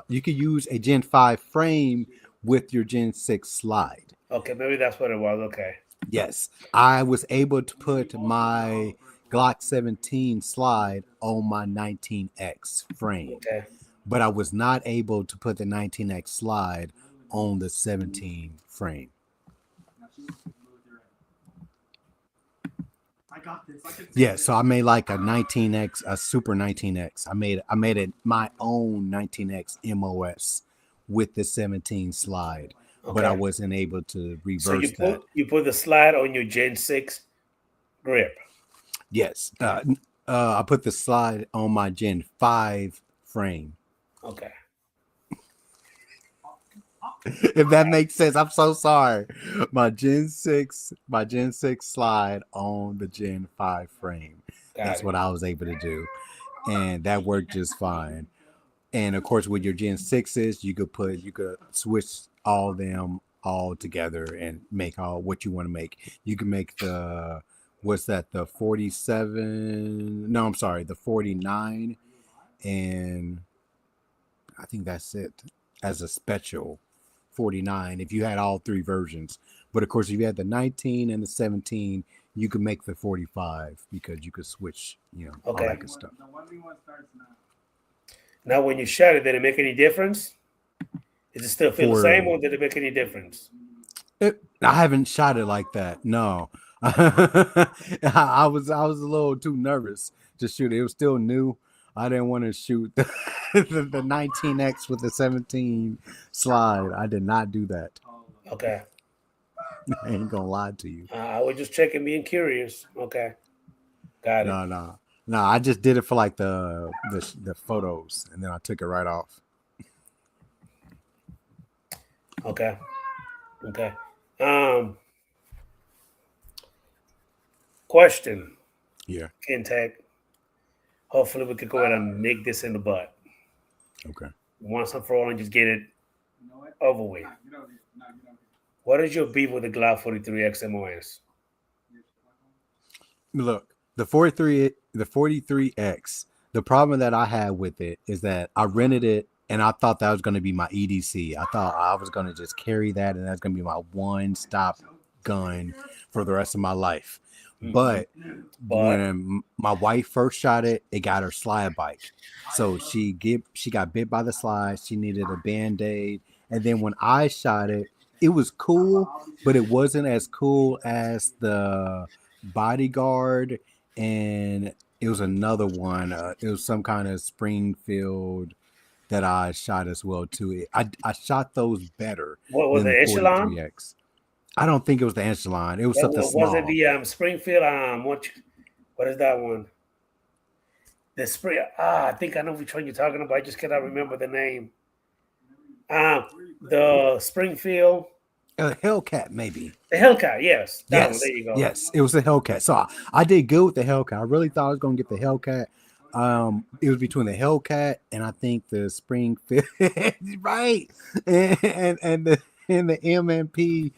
you could use a Gen 5 frame with your Gen 6 slide. Okay, maybe that's what it was. Okay. Yes, I was able to put my Glock 17 slide on my 19X frame, Okay. but I was not able to put the 19X slide on the 17 frame. Yeah, so I made like a 19X, a super 19X. I made it my own 19X MOS with the 17 slide, but I Okay. wasn't able to So reverse that. you put the slide on your Gen 6 grip. Yes, I put the slide on my Gen 5 frame. Okay. If that makes sense, I'm so sorry. My Gen 6 slide on the Gen 5 frame. Got That's it. what I was able to do, and that worked just fine. And of course, with your Gen 6s, you could switch all them all together and make all what you want to make. You can make the what's that, the 47? No, I'm sorry, the 49, and I think that's it as a special 49 if you had all three versions. But of course, if you had the 19 and the 17, you could make the 45 because you could switch, all Okay. that good stuff. Now, when you shot it, did it make any difference? Does it still feel the same, For or did it make any difference? I haven't shot it like that. No, I was a little too nervous to shoot it. It was still new. I didn't want to shoot the 19X with the 17 slide. I did not do that. Okay. I ain't gonna lie to you. I was just checking, being curious. Okay. Got it. No, no, no. I just did it for like the photos, and then I took it right off. Okay. Okay. Um, Question, Yeah. Kintech. Hopefully, we could go ahead and nick this in the butt Okay. once and for all and just get it over with. What is your beef with the Glock 43X MOS? Look, the 43X. The problem that I had with it is that I rented it and I thought that was going to be my EDC. I thought I was going to just carry that and that's going to be my one-stop gun for the rest of my life. Mhm. But But when my wife first shot it, it got her slide bite. So she got bit by the slide. She needed a band-aid. And then when I shot it, it was cool, but it wasn't as cool as the bodyguard and it was another one. It was some kind of Springfield that I shot as well too. I shot those better What was than the it? Echelon? 43X. I don't think it was the Echelon. It was something Was it small. the Springfield? What is that one? The spring. I think I know which one you're talking about. I just cannot remember the name. The Springfield, Hellcat maybe. the Hellcat. Yes, that one. There Yes, you go. yes, it was the Hellcat. So I did good with the Hellcat. I really thought I was gonna get the Hellcat. It was between the Hellcat and I think the Springfield, right? And the MMP,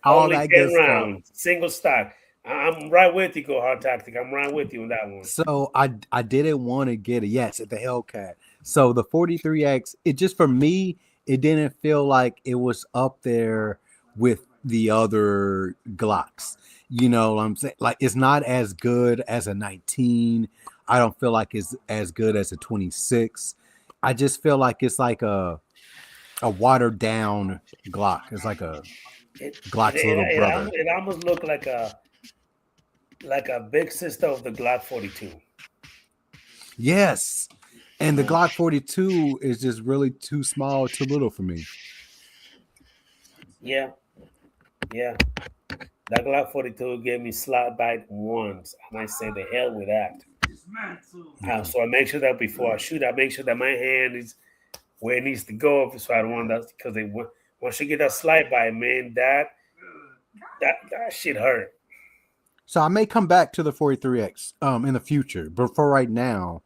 all Only that good 10 stuff. rounds, single stock. I'm right with you, Go Hard Tactic. I'm right with you on that one. So I didn't want to get it. Yes, at the Hellcat. So the 43X, it just for me, it didn't feel like it was up there with the other Glocks. You know what I'm saying? Like it's not as good as a 19. I don't feel like it's as good as a 26. I just feel like it's like a watered down Glock. It's like a It it, Glock's little it, brother. it almost looked like a big sister of the Glock 42. Yes. And the Yeah. Glock 42 is just really too small, too little for me. Yeah, yeah. That Glock 42 gave me slot bite once, and I said, the hell with that. Okay. So I make sure that before I shoot, I make sure that my hand is where it needs to go. So I don't want that because once you get that slide by, man, that shit hurt. So I may come back to the 43X in the future, but for right now,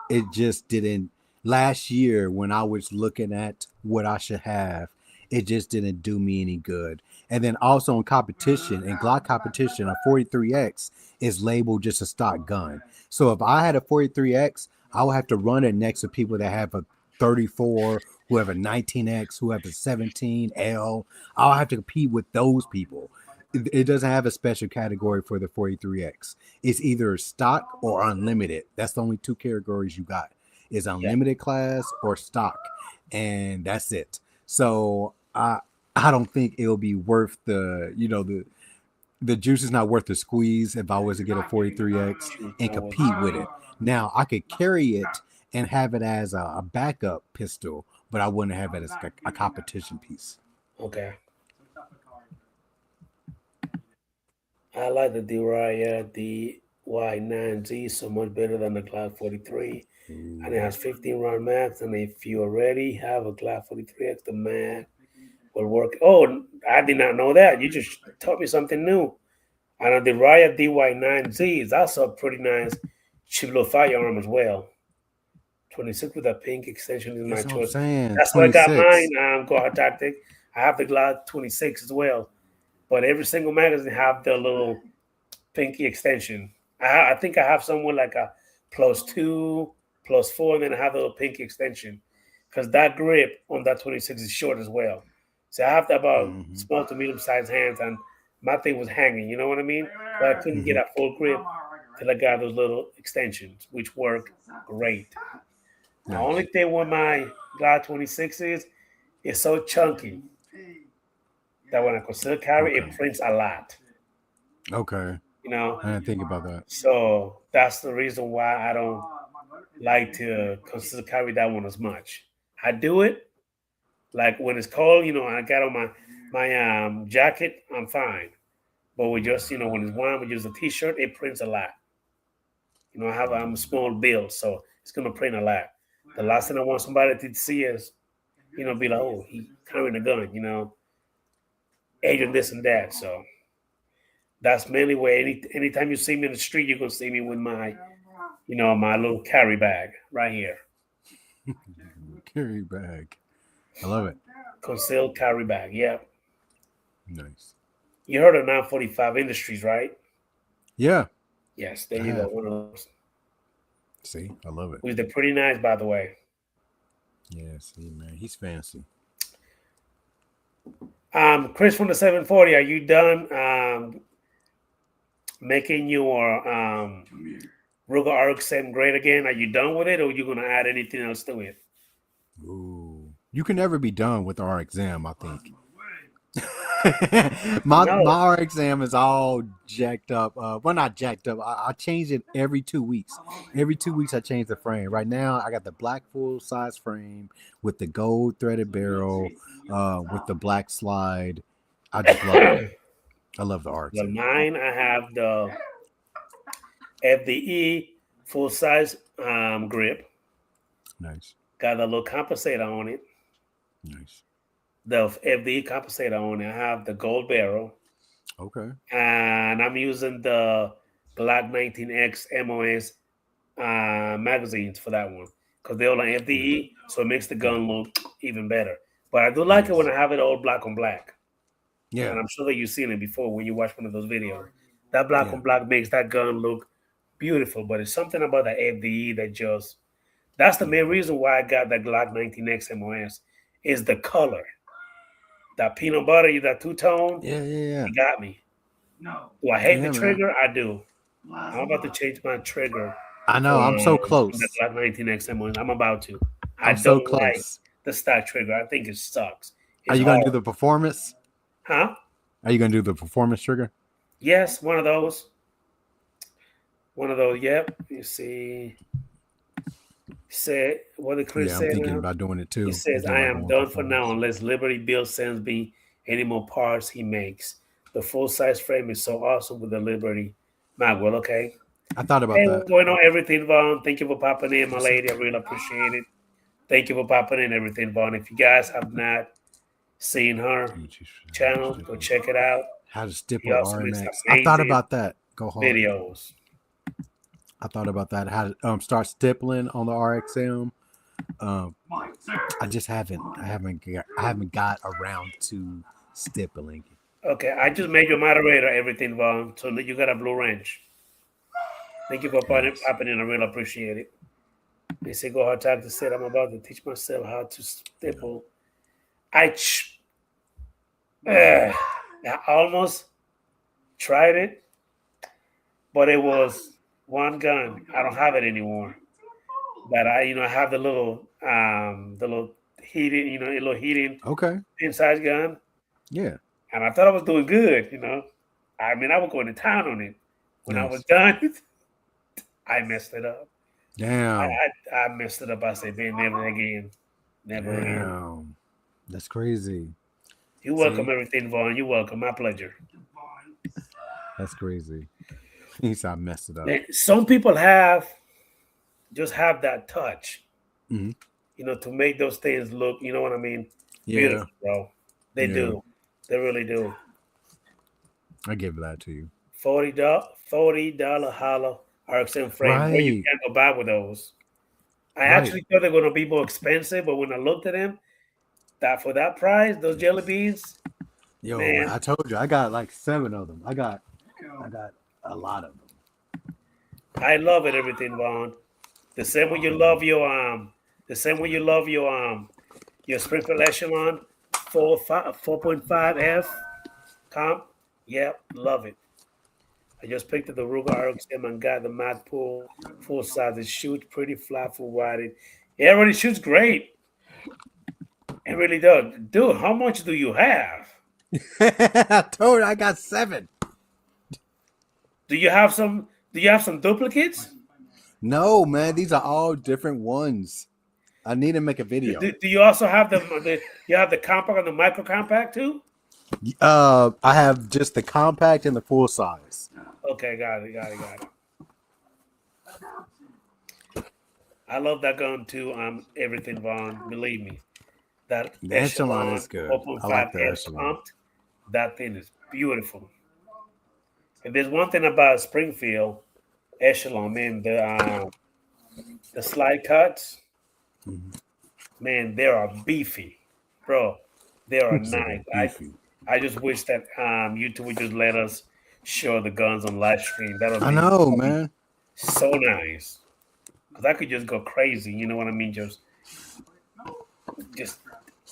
it just didn't. Last year, when I was looking at what I should have, it just didn't do me any good. And then also in competition, in Glock competition, a 43X is labeled just a stock gun. So if I had a 43X, I would have to run it next to people that have a 34, who have a 19X, who have a 17L. I'll have to compete with those people. It doesn't have a special category for the 43X. It's either stock or unlimited. That's the only two categories you got. Is Yeah, unlimited class or stock, and that's it. So I don't think it'll be worth the juice is not worth the squeeze if I was to get a 43X and I would. compete with it. Now I could carry it and have it as a backup pistol, but I wouldn't have it as a competition piece. Okay. I like the Deraya DY9Z so much better than the Glock 43. And it Ooh. has 15 round max. And if you already have a Glock 43X, the mag will work. Oh, I did not know that. You just taught me something new. And the Deraya DY9Z is also a pretty nice cheap little firearm as well. 26 with a pink extension is my That's what I'm choice. saying. That's why I got mine. 26. Go ahead, tactic. I have the Glock 26 as well. But every single magazine have the little pinky extension. I think I have somewhere like a +2, +4, and then I have a little pinky extension because that grip on that 26 is short as well. So I have the about Mm-hmm. small to medium sized hands, and my thing was hanging. You know what I mean? But I couldn't get Mm-hmm. a full grip till I got those little extensions, which work great. The only Nice. thing with my Glide 26 is it's so chunky that when I consider carry, it Okay. prints a lot. Okay. You know, I didn't think about that. so that's the reason why I don't like to consider carry that one as much. I do it like when it's cold, I got on my jacket, I'm fine. But we just, when it's warm, we use a t-shirt, it prints a lot. I'm a small build, so it's gonna print a lot. The last thing I want somebody to see is, be like, oh, he carrying a gun, agent this and that. So that's mainly where anytime you see me in the street, you're gonna see me with my little carry bag right here. Carry bag. I love it. Concealed carry bag. Yeah. Nice. You heard of 945 Industries, right? Yeah, Yes, there I you go. have. One of those. See, I love it. Which they're pretty nice, by the way. Yeah, see, man, he's fancy. Chris from the 740, are you done making your Ruger RX-7 great again? Are you done with it, or are you going to add anything else to it? Ooh, you can never be done with our exam. I think. my RXM is all jacked up. Well, not jacked up. I change it every 2 weeks. Every 2 weeks, I change the frame. Right now, I got the black full size frame with the gold threaded barrel, with the black slide. I just love it. I love the Well, RXM. mine, I have the FDE full size grip. Nice, Got a little compensator on it. nice. The FDE compensator on it. I have the gold barrel, Okay. and I'm using the Glock 19X MOS magazines for that one because they're all on Yeah. FDE, so it makes the Yeah. gun look even better. But I do like it when Yes. I have it all black on black, Yeah. and I'm sure that you've seen it before when you watch one of those videos. That black Yeah. on black makes that gun look beautiful, but it's something about the FDE that just that's the main Yeah. reason why I got that Glock 19X MOS is the color. That peanut butter, that two tone, Yeah. Yeah. it got me. Do I hate the Yeah, man. trigger? I do. I'm about to change my trigger I know. I'm so from the close. Glock 19X MOS. I'm about to. I I'm so don't like close. the stock trigger. I think it sucks. Are It's you gonna do hard. the performance? Huh? Are you gonna do the performance trigger? Yes, one of those. One of those. Yep. You see. Said what did Chris Yeah, I'm say thinking now? about doing it He too. says, Thinking I about am going done for now performance. unless Liberty Bill sends me any more parts he makes. The full size frame is so awesome with the Liberty Magwell. Okay. I thought about Hey, that. what's going on, everything, Vaughn? Thank you for popping in, my What's up? lady. I really appreciate it. Thank you for popping in, everything, Vaughn. If you guys have not seen her channel, go check it out. How to He stipple also makes RMX. I thought amazing about that. Go hard. videos. I thought about that. How to start stippling on the RXM. Um, I just haven't. I haven't got around to stippling. Okay, I just made you moderator, everything, Vaughn. So you got a blue wrench. Thank you for Nice. popping in. I really appreciate it. They say go hard time to say I'm about to teach myself how to Yeah. stipple. I I almost tried it, but it was one gun. I don't have it anymore. But I have the little heating, a little heating Okay. inside gun, Yeah. and I thought I was doing good. I mean, I was going to town on it. When I was Nice. done, I messed it up. Damn. I messed it up. I said, "Man, never again, never again." Damn. That's crazy. You're welcome, See, everything, Vaughn. You're welcome. My pleasure. that's crazy. He said I messed it up. Man, some people just have that touch, Hmm. to make those things look, you know what I mean, Yeah. beautiful, bro. They Yeah. do. They really do. I give that to you. $40 hollow RXM frame. Boy, you Right. can't go buy with those. I Right. actually thought they're gonna be more expensive, but when I looked at them, that for that price, those jelly beans, Yo, man, man, I told you I got like 7 of them. I got a lot of them. I love it. Everything, Vaughn. The same way you love the same way you love your Springfield Echelon 4.5 F comp. Yep, love it. I just picked up the Ruger RXM and got the Mag Pool full size. It shoots pretty flat full wide. It already shoots great. It really does. Dude, how much do you have? I told you I got 7. Do you have some duplicates? No, man, these are all different ones. I need to make a video. Do you also have you have the compact and the micro compact too? I have just the compact and the full size. Okay, got it. I love that gun too. Everything, Vaughn. Believe me, that The echelon Echelon is good. I like 4.5 the F echelon. pumped. That thing is beautiful. And there's one thing about Springfield Echelon, man. The slide cuts, Mhm. man, they are beefy, bro. They are So they're nice. beefy. I just wish that YouTube would just let us show the guns on live stream. I know, That'd be man. so nice. Because I could just go crazy. You know what I mean? Just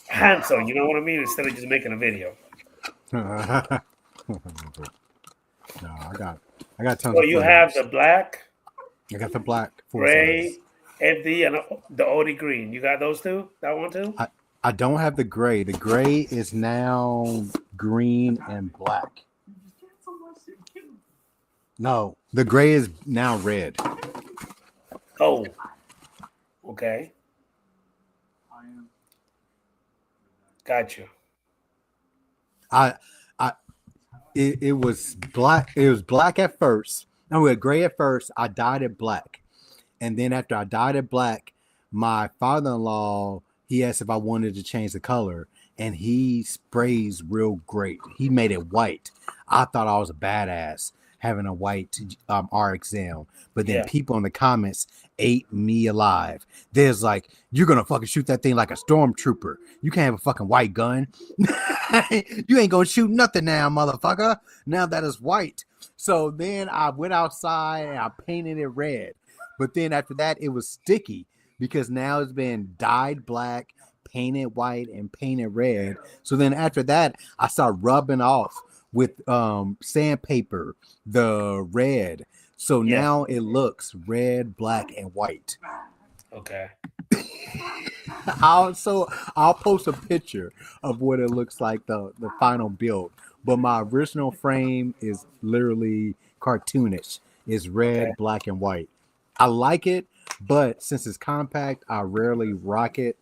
hands on. You know what I mean? Instead of just making a video. No, I got tons So of you have frames. the black, I got the black full gray, size. FD, and the OD green. You got those two? That one too? I I don't have the gray. The gray is now green and black. No, the gray is now red. Oh, okay. Got you. I, I, it was black. It was black at first. No, we had gray at first. I dyed it black, and then after I dyed it black, my father-in-law he asked if I wanted to change the color, and he sprays real great. He made it white. I thought I was a badass having a white RXM, but then Yeah. people in the comments ate me alive. There's like, you're gonna fucking shoot that thing like a stormtrooper. You can't have a fucking white gun. You ain't gonna shoot nothing now, motherfucker. Now that is white. So then I went outside and I painted it red. But then after that, it was sticky because now it's been dyed black, painted white, and painted red. So then after that, I started rubbing off with sandpaper the red. So Yeah. now it looks red, black, and white. Okay. I'll post a picture of what it looks like the final build. But my original frame is literally cartoonish. It's Okay. red, black, and white. I like it, but since it's compact, I rarely rock it.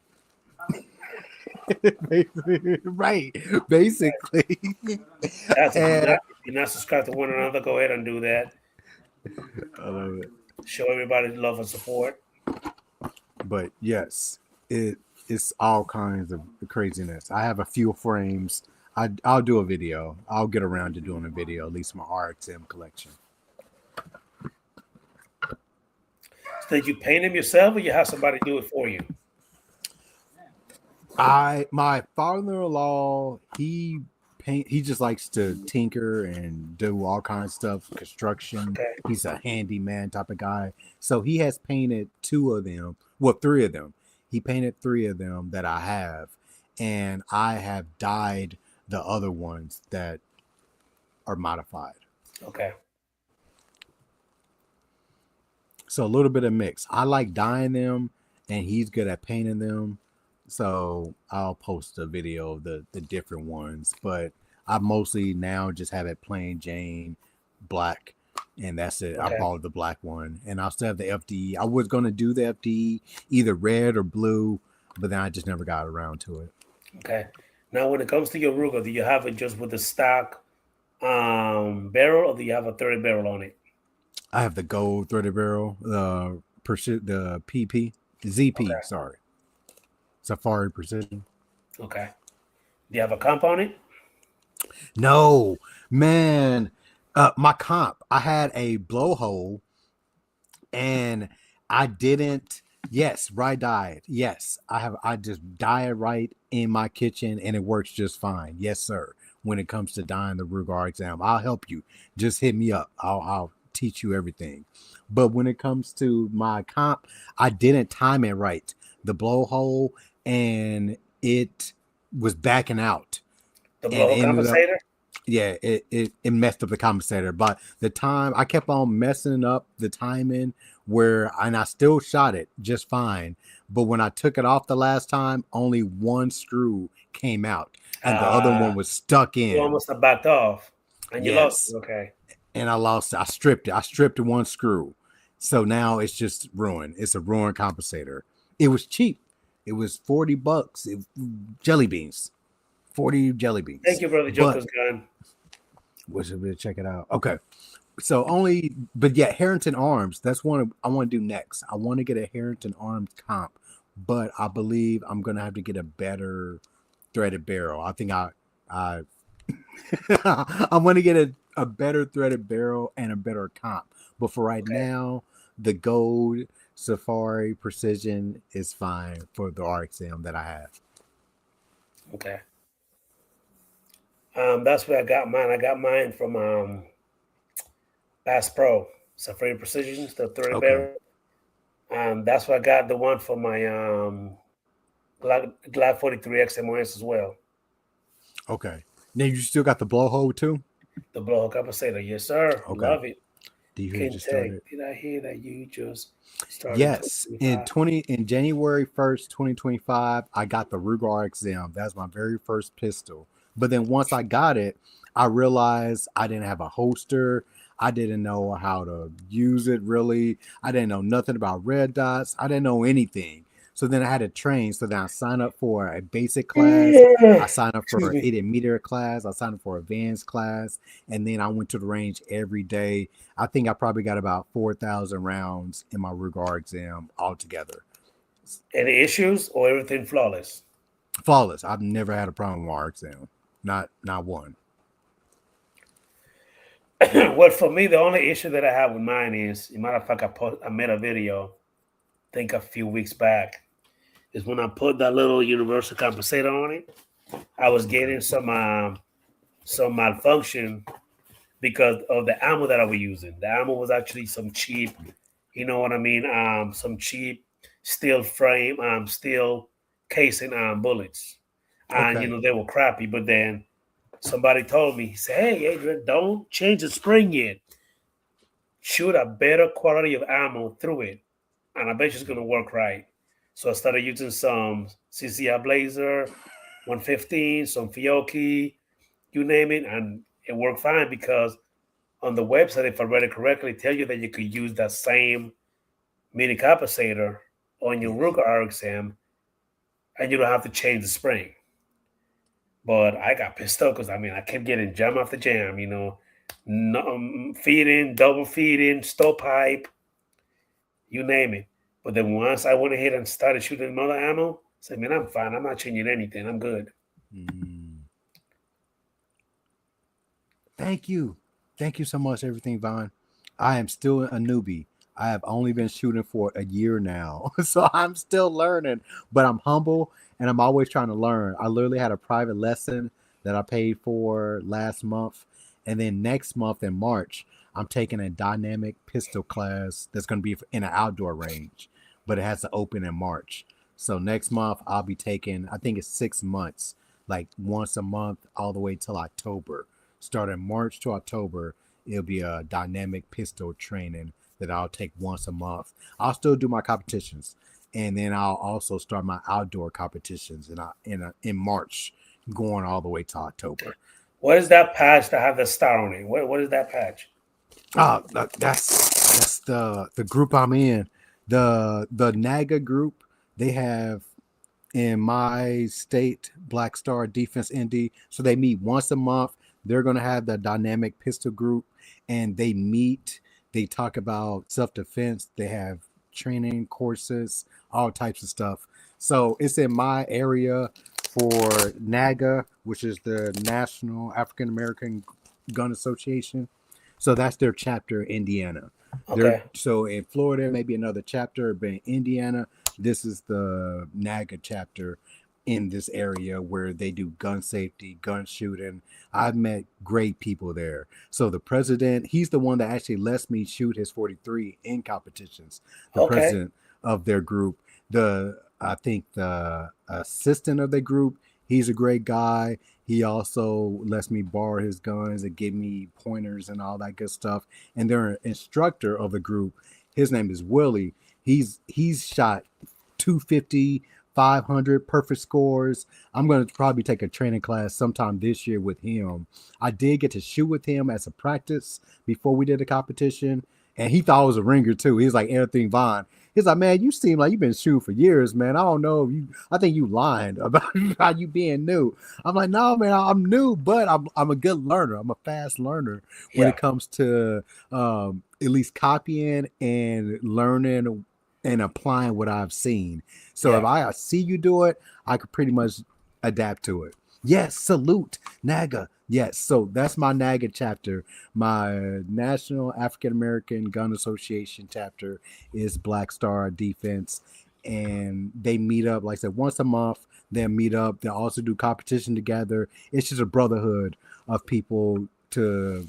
Right, basically. Guys, if And you're not subscribed to one another, go ahead and do that. I love it. Show everybody the love and support. But yes, it's all kinds of craziness. I have a few frames. I'll do a video. I'll get around to doing a video, at least my RXM collection. So did you paint them yourself, or you have somebody do it for you? My father-in-law, he just likes to tinker and do all kinds of stuff, construction. Okay. He's a handyman type of guy. So he has painted three of them. He painted three of them that I have, and I have dyed the other ones that are modified. Okay. So a little bit of mix. I like dyeing them, and he's good at painting them. So I'll post a video of the different ones, but I mostly now just have it plain Jane black, and that's it. Okay. I bought the black one, and I still have the FDE. I was gonna do the FDE either red or blue, but then I just never got around to it. Okay. Now, when it comes to your Ruger, do you have it just with the stock barrel, or do you have a 30 barrel on it? I have the gold threaded barrel, the PP, ZP. Okay. Sorry, Safari Precision. Okay. Do you have a comp on it? No, man. My comp, I had a blowhole and I didn't. Yes, right diet. Yes, I just dye it right in my kitchen and it works just fine. Yes, sir. When it comes to dyeing the Ruger exam, I'll help you. Just hit me up. I'll teach you everything. But when it comes to my comp, I didn't time it right. The blowhole, and it was backing out. The And blow ended up, compensator? yeah, it messed up the compensator. But the time I kept on messing up the timing and I still shot it just fine. But when I took it off the last time, only one screw came out and the other one was stuck You in. almost have backed off and you lost Yes. it. Okay. And I stripped it. I stripped one screw. So now it's just ruined. It's a ruined compensator. It was cheap. It was $40. Jelly beans. 40 jelly beans. Thank you, Brother Joker's gun. Which a bit, check it out. Okay. So Harrington Arms, that's one I want to do next. I want to get a Harrington Arms comp, but I believe I'm gonna have to get a better threaded barrel. I think I I want to get a better threaded barrel and a better comp. But for right now, the gold Safari Precision is fine for the RXM that I have. Okay. That's where I got mine. I got mine from Bass Pro. Safari Precision, the 30 Okay. barrel. That's where I got the one for my Glad 43 XMOS as well. Okay. Now you still got the blowhole too? The blowhole compensator. Yes, sir. Okay. Love it. you just Kentech, started? did I hear that you just started in Yes, 2025? in January 1st, 2025, I got the Ruger XM. That's my very first pistol. But then once I got it, I realized I didn't have a holster. I didn't know how to use it really. I didn't know nothing about red dots. I didn't know anything. So then I had to train. So then I signed up for a basic class. I signed up for Excuse an me. intermediate class. I signed up for advanced class. And then I went to the range every day. I think I probably got about 4,000 rounds in my Ruger exam altogether. Any issues or everything flawless? Flawless. I've never had a problem with my exam. Not one. Well, for me, the only issue that I have with mine is, as a matter of fact, I made a video, I think a few weeks back, is when I put that little universal compensator on it, I was Okay. getting some malfunction because of the ammo that I was using. The ammo was actually some cheap, you know what I mean? Some cheap steel frame, steel casing bullets. And Okay. they were crappy, but then somebody told me, he said, "Hey, Adrian, don't change the spring yet. Shoot a better quality of ammo through it, and I bet you it's gonna work right." So I started using some CCI Blazer, 115, some Fiocchi, you name it, and it worked fine because on the website, if I read it correctly, tell you that you could use that same mini compensator on your Yes. Ruger RXM, and you don't have to change the spring. But I got pissed off because I kept getting jam after jam, no, feeding, double feeding, stovepipe, you name it. But then once I went ahead and started shooting mother ammo, I said, man, I'm fine. I'm not changing anything. I'm good. Mm. Thank you. Thank you so much, everything, Vaughn. I am still a newbie. I have only been shooting for a year now. So I'm still learning, but I'm humble and I'm always trying to learn. I literally had a private lesson that I paid for last month. And then next month in March, I'm taking a dynamic pistol class that's going to be in an outdoor range, but it has to open in March. So next month, I'll be taking, I think it's 6 months, like once a month, all the way till October. Starting March to October, it'll be a dynamic pistol training that I'll take once a month. I'll still do my competitions, and then I'll also start my outdoor competitions in March, going all the way to October. What is that patch that have the star on it? What is that patch? That's the group I'm in. The NAGA group. They have in my state, Black Star Defense Indy. So they meet once a month. They're going to have the dynamic pistol group and they meet. They talk about self defense. They have training courses, all types of stuff. So it's in my area for NAGA, which is the National African American Gun Association. So that's their chapter in Indiana. They're Okay. so in Florida, maybe another chapter, but in Indiana, this is the NAGA chapter in this area where they do gun safety, gun shooting. I've met great people there. So the president, he's the one that actually lets me shoot his 43 in competitions. The Okay. president of their group, the I think the assistant of the group, he's a great guy. He also lets me borrow his guns and give me pointers and all that good stuff. And their instructor of the group, his name is Willie. He's shot 250, 500 perfect scores. I'm going to probably take a training class sometime this year with him. I did get to shoot with him as a practice before we did a competition. And he thought I was a ringer too. He's like Anthony Vaughn. He's like, man, you seem like you've been shooting for years, man. I don't know if you. I think you lying about how you being new. I'm like, no, man, I'm new, but I'm a good learner. I'm a fast learner when it Yeah. comes to at least copying and learning and applying what I've seen. So if Yeah. I see you do it, I could pretty much adapt to it. Yes, salute NAGA. Yes, so that's my NAGA chapter. My National African American Gun Association chapter is Black Star Defense, and they meet up, like I said, once a month. They meet up. They also do competition together. It's just a brotherhood of people to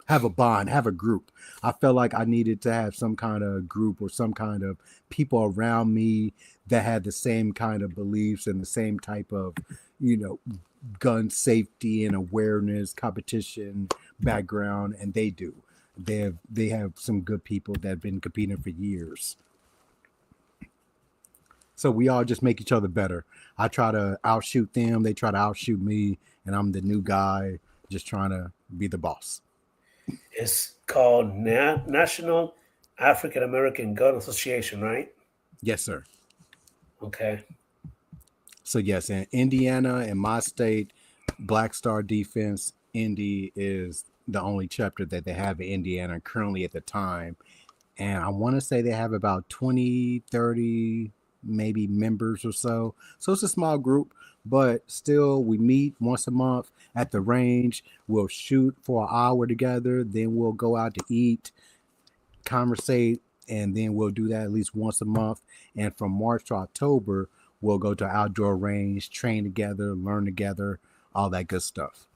have a bond, have a group. I felt like I needed to have some kind of group or some kind of people around me that had the same kind of beliefs and the same type of, you know, gun safety and awareness, competition background, and they do. They have some good people that have been competing for years. So we all just make each other better. I try to outshoot them, they try to outshoot me, and I'm the new guy just trying to be the boss. It's called National African American Gun Association, right? Yes, sir. Okay. So yes, in Indiana, in my state, Black Star Defense, Indy is the only chapter that they have in Indiana currently at the time. And I want to say they have about 20, 30, maybe members or so. So it's a small group, but still we meet once a month at the range. We'll shoot for an hour together, then we'll go out to eat, conversate, and then we'll do that at least once a month. And from March to October, we'll go to outdoor range, train together, learn together, all that good stuff.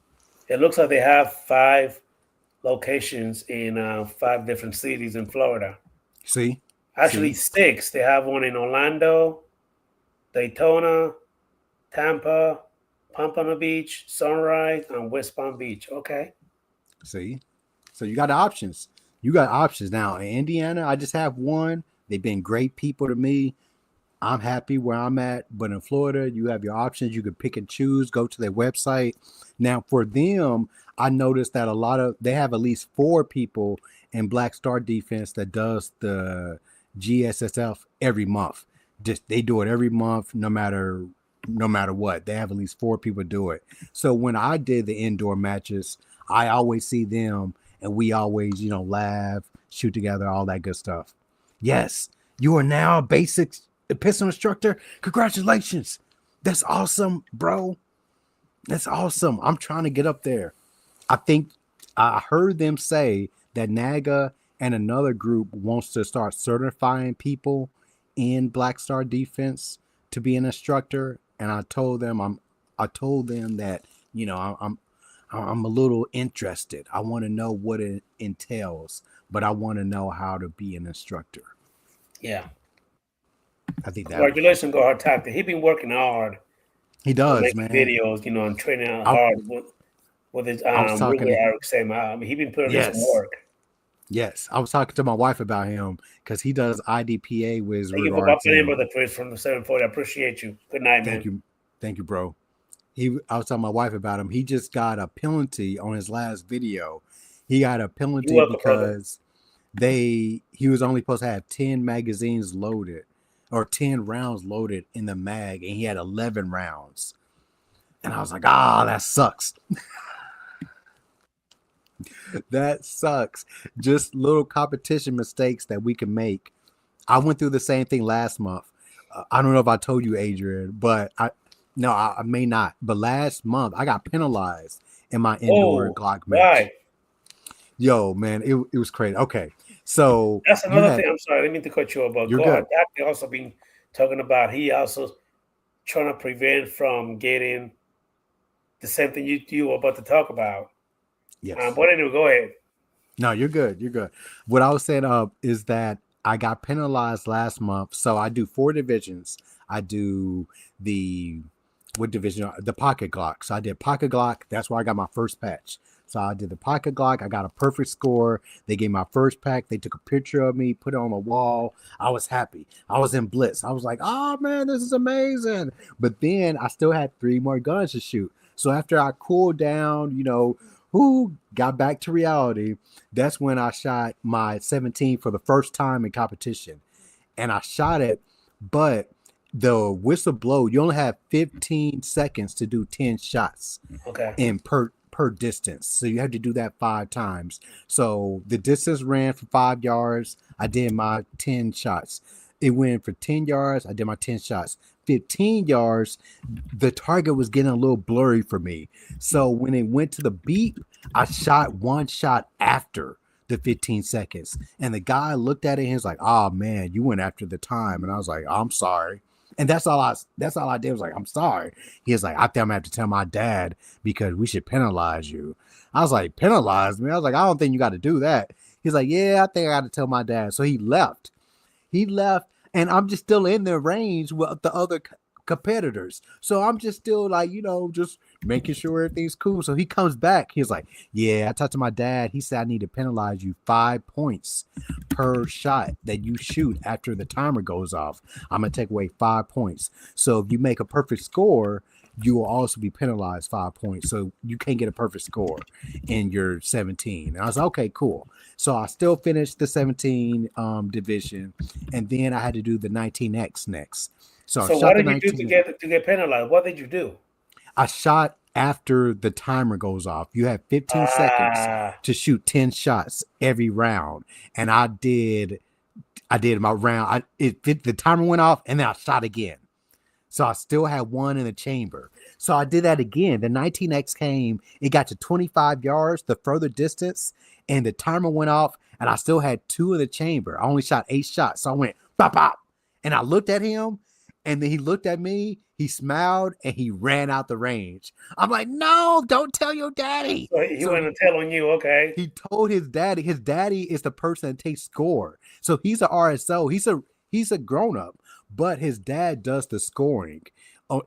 It looks like they have 5 locations in 5 different cities in Florida. See? Actually, See? 6. They have one in Orlando, Daytona, Tampa, Pompano Beach, Sunrise, and West Palm Beach. Okay. See? So you got options. You got options now. In Indiana, I just have one. They've been great people to me. I'm happy where I'm at. But in Florida, you have your options. You can pick and choose, go to their website. Now, for them, I noticed that they have at least 4 people in Black Star Defense that does the GSSF every month. Just they do it every month, no matter what. They have at least 4 people do it. So when I did the indoor matches, I always see them and we always, laugh, shoot together, all that good stuff. Yes, you are now a basic pistol instructor. Congratulations. That's awesome, bro. That's awesome. I'm trying to get up there. I think I heard them say that NAGA and another group wants to start certifying people in Black Star Defense to be an instructor. And I told them that, I'm a little interested. I want to know what it entails, but I want to know how to be an instructor. Yeah. I think that would be Congratulations, Go Hard Tactic. He been working hard he on does, making man. videos, and training out I, hard with his I was talking Ruger to Eric Sam. He been putting in some yes, work. yes. I was talking to my wife about him because he does IDPA with Thank you for regard popping in, to brother Chris from the 740. I appreciate you. Good night, thank man. you, thank you, bro. I was telling my wife about him. He just got a penalty on his last video. He got a You're penalty welcome, brother. because he was only supposed to have 10 magazines loaded or 10 rounds loaded in the mag, and he had 11 rounds. And I was like, that sucks. That sucks. Just little competition mistakes that we can make. I went through the same thing last month. I don't know if I told you, Adrian, but I may not. But last month I got penalized in my indoor Oh, Glock match. right. Yo, man, it was crazy. Okay, so That's another thing. I'm sorry, I didn't mean to cut you off, but you're Go Hard good. Tactic also been talking about he also trying to prevent from getting the same thing you were about to talk about. Yes. But anyway, go ahead. No, you're good. You're good. What I was saying is that I got penalized last month. So I do 4 divisions. I do the what division? The pocket Glock. So I did pocket Glock. That's where I got my first patch. So I did the pocket Glock. I got a perfect score. They gave my first pack. They took a picture of me, put it on the wall. I was happy. I was in bliss. I was like, oh man, this is amazing. But then I still had 3 more guns to shoot. So after I cooled down, who got back to reality, that's when I shot my 17 for the first time in competition. And I shot it, but the whistle blow, you only have 15 seconds to do 10 shots Okay. in per distance. So you have to do that 5 times. So the distance ran for 5 yards. I did my 10 shots. It went for 10 yards. I did my 10 shots. 15 yards, the target was getting a little blurry for me. So when it went to the beep, I shot one shot after the 15 seconds. And the guy looked at it and he was like, oh man, you went after the time. And I was like, I'm sorry. And that's all I did was like, I'm sorry. He was like, I think I'm gonna have to tell my dad because we should penalize you. I was like, penalize me? I was like, I don't think you got to do that. He's like, yeah, I think I got to tell my dad. So he left. And I'm just still in the range with the other competitors. So I'm just still like, just making sure everything's cool. So he comes back. He's like, yeah, I talked to my dad. He said I need to penalize you 5 points per shot that you shoot after the timer goes off. I'm going to take away 5 points. So if you make a perfect score, you will also be penalized 5 points. So you can't get a perfect score in your 17. And I was like, okay, cool. So I still finished the 17 division. And then I had to do the 19X next. So I So what shot the did you do 19. to get penalized? What did you do? I shot after the timer goes off. You have 15 seconds Ah, to shoot 10 shots every round. And I did my round. The timer went off and then I shot again. So I still had one in the chamber. So I did that again. The 19X came, it got to 25 yards, the further distance, and the timer went off, and I still had 2 in the chamber. I only shot 8 shots. So I went pop, pop. And I looked at him, and then he looked at me, he smiled, and he ran out the range. I'm like, no, don't tell your daddy. so he So went to tell on you. Okay. he told his daddy. His daddy is the person that takes score. So he's an RSO. He's a grown up, but his dad does the scoring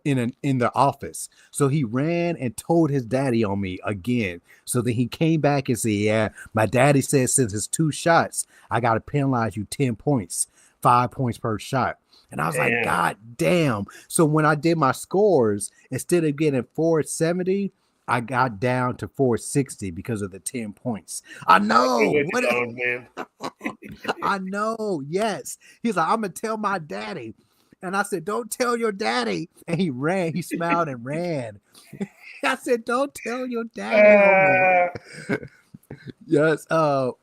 in the office. So he ran and told his daddy on me again. So then he came back and said, "Yeah, my daddy said since it's 2 shots, I got to penalize you 10 points, 5 points per shot." And I was like, Damn. God damn. So when I did my scores, instead of getting 470, I got down to 460 because of the 10 points. I I agree know. with What? you, Don, man. I know. Yes. He's like, I'm going to tell my daddy. And I said, don't tell your daddy. And he ran. He smiled and ran. I said, don't tell your daddy on Uh, me. Yes. Well,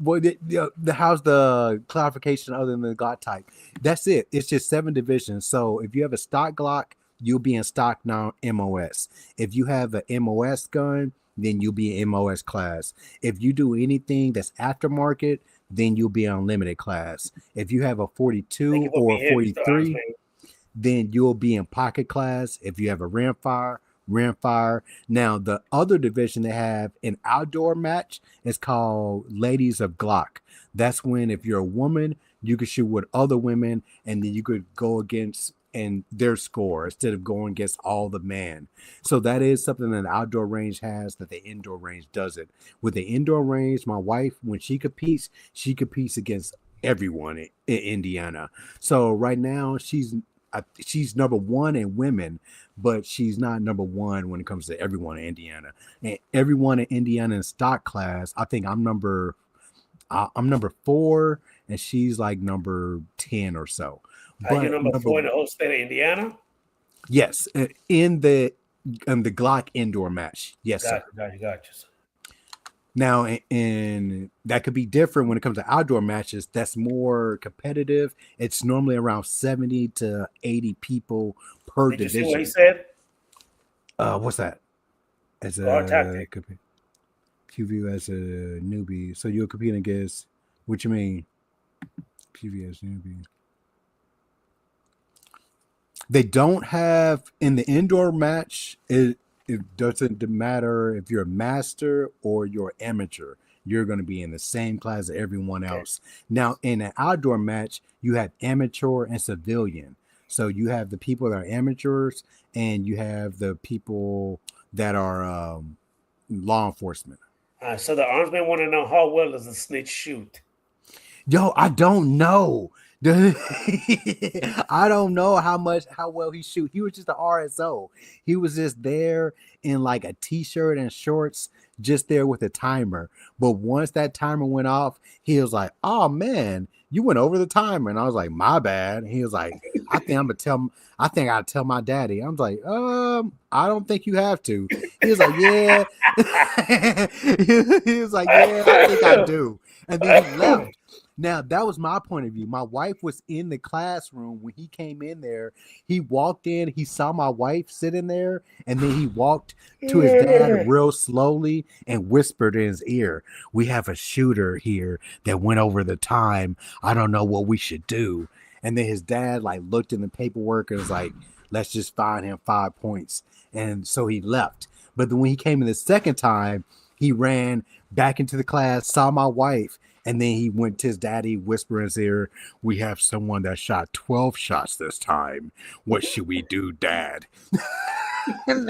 how's the clarification other than the Glock type? That's it. It's just 7 divisions. So if you have a stock Glock, you'll be in stock now MOS. If you have a MOS gun, then you'll be in MOS class. If you do anything that's aftermarket, then you'll be on limited class. If you have a thank 42 you for or being here, Mr. 43, Armstrong. then you'll be in pocket class. If you have a rimfire. Now, the other division they have an outdoor match is called Ladies of Glock. That's when if you're a woman, you could shoot with other women, and then you could go against and their score instead of going against all the men. So that is something that the outdoor range has that the indoor range doesn't. With the indoor range, my wife, when she competes against everyone in Indiana. So right now she's number 1 in women, but she's not number 1 when it comes to everyone in Indiana. And everyone in Indiana in stock class, I think I'm number 4, and she's like number 10 or so. Are you But number 4 in the whole state of Indiana? yes, in the Glock indoor match, yes, sir. Gotcha. Now, and that could be different when it comes to outdoor matches. That's more competitive. It's normally around 70 to 80 people per Did you see division. what he said? What's that? As Guard a tactic. QV as a newbie, so you're competing against. What you mean? PV as newbie. They don't have in the indoor match. It doesn't matter if you're a master or you're amateur. You're going to be in the same class as everyone else. Now, in an outdoor match, you have amateur and civilian. So you have the people that are amateurs, and you have the people that are law enforcement. So the armsman want to know how well does the snitch shoot? Yo, I don't know. I don't know how well he shoot. He was just an RSO. He was just there in like a t-shirt and shorts, just there with a timer. But once that timer went off, he was like, "Oh man, you went over the timer." And I was like, "My bad." And he was like, I think I'll tell my daddy." I was like, I don't think you have to." He was like, "Yeah." He was like, "Yeah, I think I do." And then he left. Now, that was my point of view. My wife was in the classroom when he came in there. He walked in, he saw my wife sitting there, and then he walked to his dad real slowly and whispered in his ear, "We have a shooter here that went over the time. I don't know what we should do." And then his dad like looked in the paperwork and was like, "Let's just fine him 5 points." And so he left. But then when he came in the second time, he ran back into the class, saw my wife, and then he went to his daddy, whispering in his ear, "We have someone that shot 12 shots this time. What should we do, Dad?" and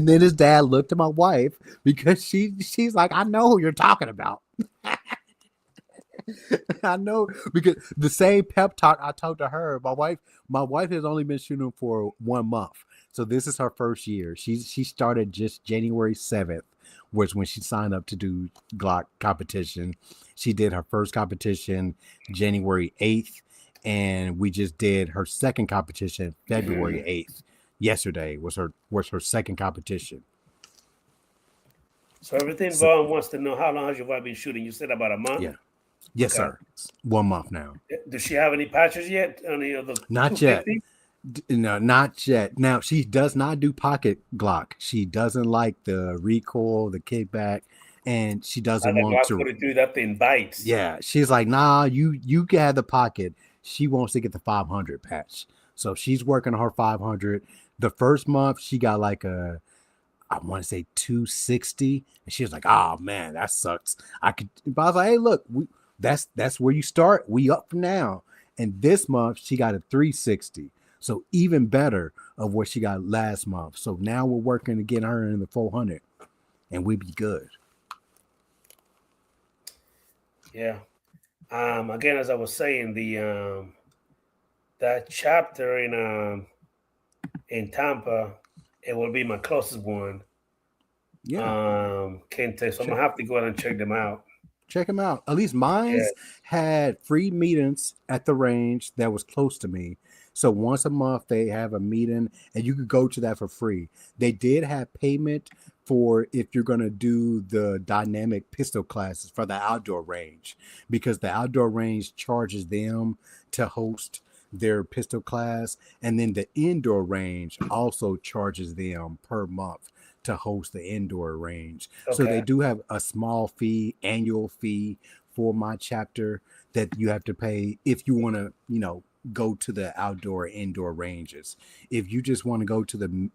then his dad looked at my wife because she's like, I know who you're talking about. I know because the same pep talk I told to her, my wife has only been shooting for 1 month. So this is her first year. She started just January 7th, was when she signed up to do Glock competition. She did her first competition January 8th, and we just did her second competition February 8th. Yesterday was her second competition. So everything So Vaughn wants to know, how long has your wife been shooting? You said about a month? yeah. Yes, Okay. sir. 1 month now. Does she have any patches yet on the Not yet. 250? No, not yet. Now she does not do pocket Glock. She doesn't like the recoil, the kickback, and she doesn't The want Glock to. 43, that thing bites. Yeah, she's like, nah, you can have the pocket. She wants to get the 500 patch, so she's working on her 500. The first month she got like I want to say 260, and she was like, oh man, that sucks. I could, but I was like, hey, look, that's where you start. We up from now. And this month she got a 360. So even better of what she got last month. So now we're working to get her in the 400, and we be good. Yeah. Again, as I was saying, the that chapter in Tampa, it will be my closest one. Yeah, Kente. So I'm check gonna have to go ahead and check them out. check them out. At least Yeah. mine's had free meetings at the range that was close to me. So once a month they have a meeting, and you could go to that for free. They did have payment for if you're going to do the dynamic pistol classes for the outdoor range, because the outdoor range charges them to host their pistol class, and then the indoor range also charges them per month to host the indoor range. So they Okay. do have a small fee, annual fee for my chapter that you have to pay if you want to, go to the outdoor indoor ranges. If you just want to go to the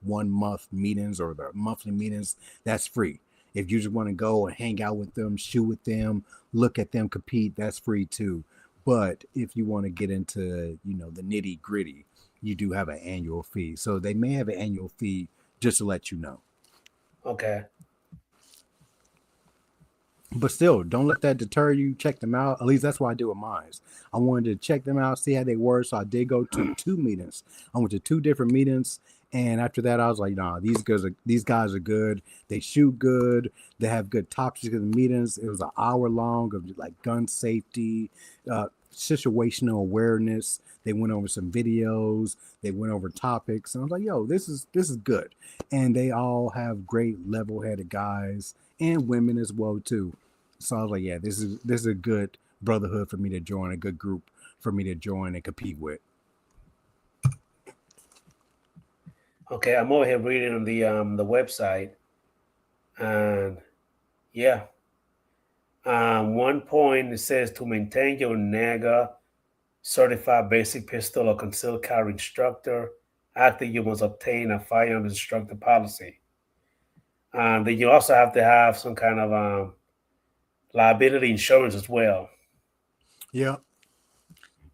1 month meetings or the monthly meetings, that's free. If you just want to go and hang out with them, shoot with them, look at them compete, that's free too. But if you want to get into, the nitty gritty, you do have an annual fee. So they may have an annual fee just to let you know. Okay. But still, don't let that deter you. Check them out. At least that's what I do with mine. I wanted to check them out, see how they were. So I did go to 2 meetings. I went to 2 different meetings, and after that, I was like, "Nah, these guys are good. They shoot good. They have good topics in the meetings." It was an hour long of like gun safety, situational awareness. They went over some videos. They went over topics. And I was like, "Yo, this is good." And they all have great level-headed guys and women as well too. So I was like, yeah, this is a good brotherhood for me to join, a good group for me to join and compete with. Okay. I'm over here reading on the website, and yeah. One point it says to maintain your NAGA certified basic pistol or concealed carry instructor. After you must obtain a firearms instructor policy. Then you also have to have some kind of liability insurance as well. Yeah,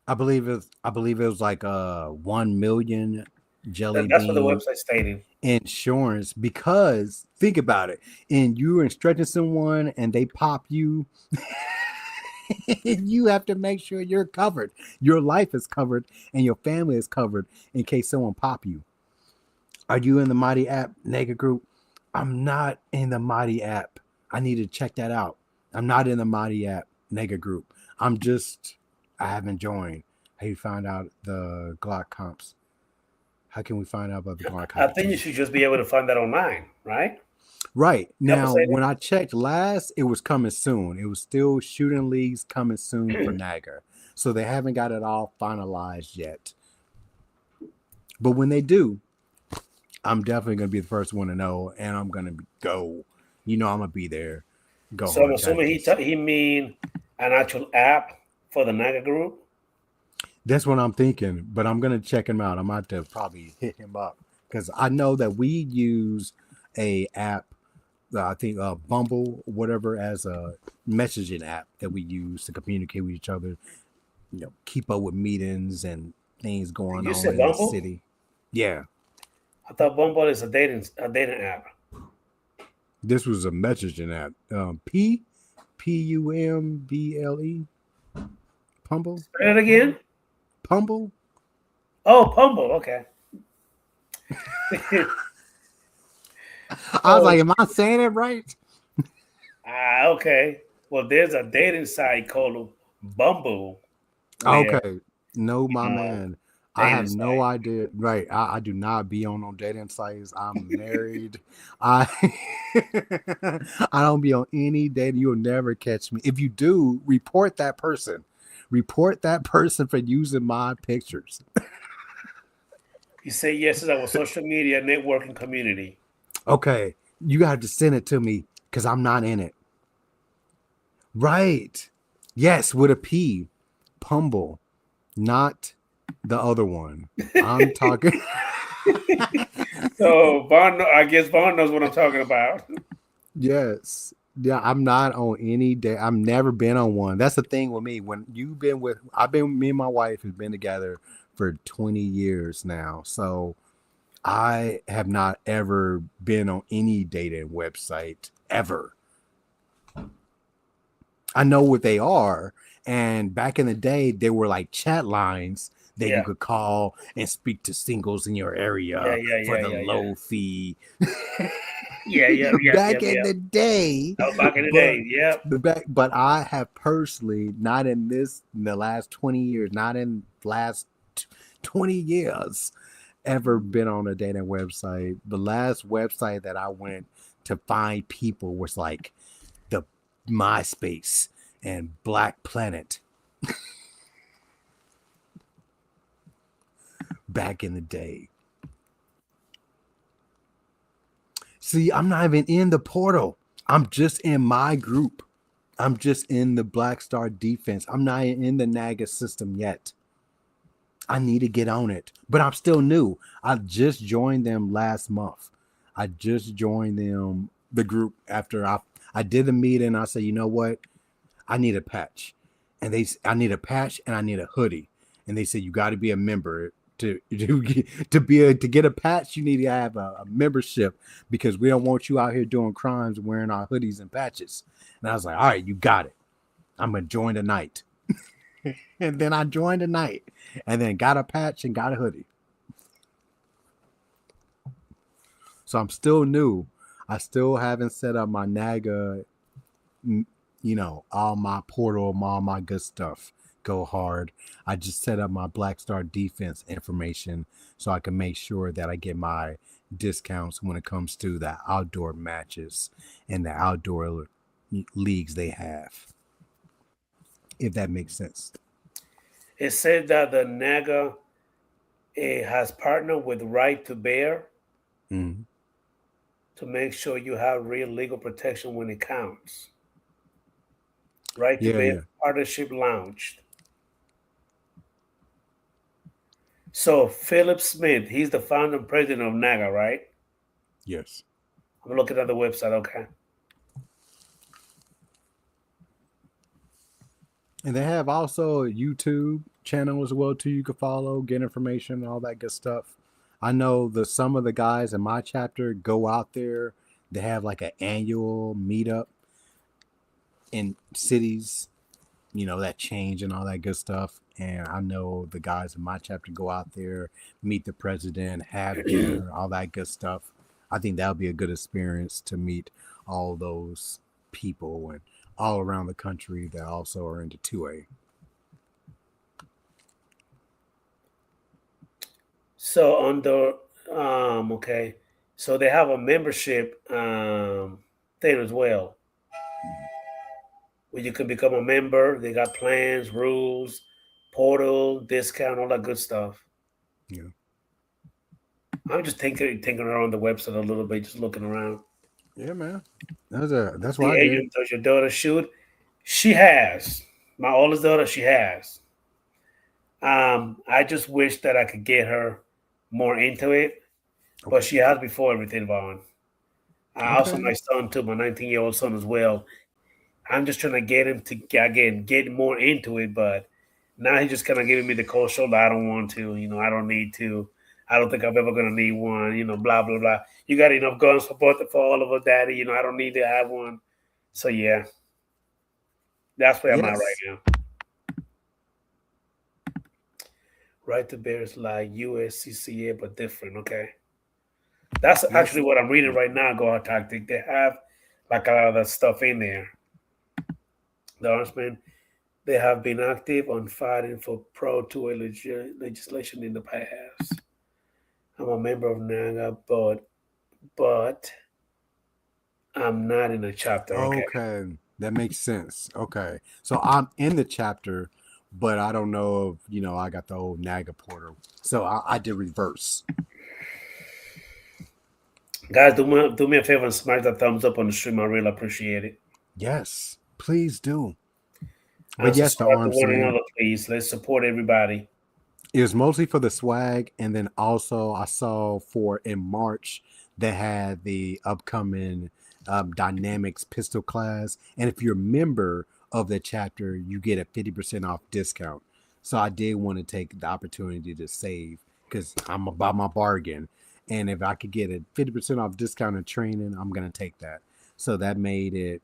I believe it was like 1 million jelly That's what the bean website stated. insurance, because think about it, and you're instructing someone and they pop you. You have to make sure you're covered, your life is covered, and your family is covered in case someone pop you. Are you in the Mighty app Nega group? I'm not in the Mighty app. I need to check that out. I'm not in the Mighty app Nega group. I haven't joined. How you find out the Glock comps? How can we find out about the Glock I think you competition? should just be able to find that online, right? Right. Help us Now, say when I checked last, it was coming soon. It was still shooting leagues coming soon for that. Naga. So they haven't got it all finalized yet. But when they do, I'm definitely going to be the first one to know, and I'm going to go. I'm going to be there. Go So I'm hard assuming tactics. he mean an actual app for the NAGA group. That's what I'm thinking, but I'm going to check him out. I'm about to probably hit him up because I know that we use a app, I think Bumble, whatever, as a messaging app that we use to communicate with each other, keep up with meetings and things going You on said in the Bumble? city. Yeah. I thought Bumble is a dating app. This was a messaging app. Pumble. Pumble. Say it again. Pumble. Oh, Bumble. Okay. I was So, like, am I saying it right? okay. Well, there's a dating site called Bumble where Okay. No, my uh, man. I dating have no site. idea. Right. I do not be on no dating sites. I'm married. I I don't be on any date. You'll never catch me. If you do, report that person. Report that person for using my pictures. You say yes to our social media networking community. Okay. You have to send it to me because I'm not in it. Right. Yes, with a P. Pumble. Not the other one. I'm talking. So Vaughn, I guess Vaughn knows what I'm talking about. Yes. Yeah, I'm not on any day. I've never been on one. That's the thing with me. When you've been with, me and my wife have been together for 20 years now. So I have not ever been on any dating website ever. I know what they are. And back in the day, they were like chat lines that you Yeah, could call and speak to singles in your yeah, area yeah, for yeah, the yeah, yeah, low fee. yeah, yeah, yeah, yeah, Back in yeah. the day, Oh, back in the but day, yep. but I have personally not in the last 20 years, not in the last 20 years ever been on a dating website. The last website that I went to find people was like the MySpace and Black Planet back in the day. See, I'm not even in the portal. I'm just in my group. I'm just in the Black Star defense. I'm not in the NAGA system yet. I need to get on it, but I'm still new. I just joined them last month. I just joined them, the group, after I did the meeting. I said, you know what? I need a patch, and I need a patch and I need a hoodie, and they said you got to be a member to get a patch. You need to have a membership because we don't want you out here doing crimes wearing our hoodies and patches. And I was like, all right, you got it. I'm gonna join tonight. And then I joined tonight, and then got a patch and got a hoodie. So I'm still new. I still haven't set up my NAGA, all my portal, all my good stuff. Go hard. I just set up my Black Star defense information so I can make sure that I get my discounts when it comes to the outdoor matches and the outdoor leagues they have, if that makes sense. It said that the NAGA has partnered with Right to Bear Mm-hmm. to make sure you have real legal protection when it counts. Right to Yeah, Bear yeah, partnership launched. So Philip Smith, he's the founder and president of NAGA, right? yes. I'm looking at the website. Okay. And they have also a YouTube channel as well too. You can follow, get information, all that good stuff. I know some of the guys in my chapter go out there. They have like an annual meetup in cities, that change and all that good stuff. And I know the guys in my chapter go out there, meet the president, have dinner, all that good stuff. I think that would be a good experience to meet all those people and all around the country that also are into 2A. So under okay, so they have a membership thing as well, where you can become a member. They got plans, rules, portal, discount, all that good stuff. Yeah. I'm just thinking around the website a little bit, just looking around. Yeah, man. That's what The I did. agent, does your daughter shoot? She has. My oldest daughter, she has. I just wish that I could get her more into it, but Okay. she has before everything, Vaughn. Also, Okay. my son too, my 19-year-old son as well. I'm just trying to get him to again get more into it, but now he's just kind of giving me the cold shoulder. I don't want to, I don't need to. I don't think I'm ever gonna need one. Blah blah blah. You got enough guns for both for all of us, Daddy. I don't need to have one. So yeah, that's where I'm at right Yes. now. Right to bear is like USCCA, but different. Okay, that's Yes. actually what I'm reading right now. Go Hard Tactic. They have like a lot of that stuff in there. The Armsmen, they have been active on fighting for pro 2A legislation in the past. I'm a member of NAGA, but I'm not in a chapter. Okay, Okay, that makes sense. Okay, so I'm in the chapter, but I don't know if I got the old Naga portal, so I did reverse. guys, do me a favor and smash that thumbs up on the stream. I really appreciate it. Yes, please do. And But yes, the subscribe to arms one man. another, please. Let's support everybody. It was mostly for the swag, and then also I saw for in March they had the upcoming Dynamics pistol class, and if you're a member of the chapter, you get a 50% off discount. So I did want to take the opportunity to save because I'm about my bargain, and if I could get a 50% off discount in training, I'm gonna take that. So that made it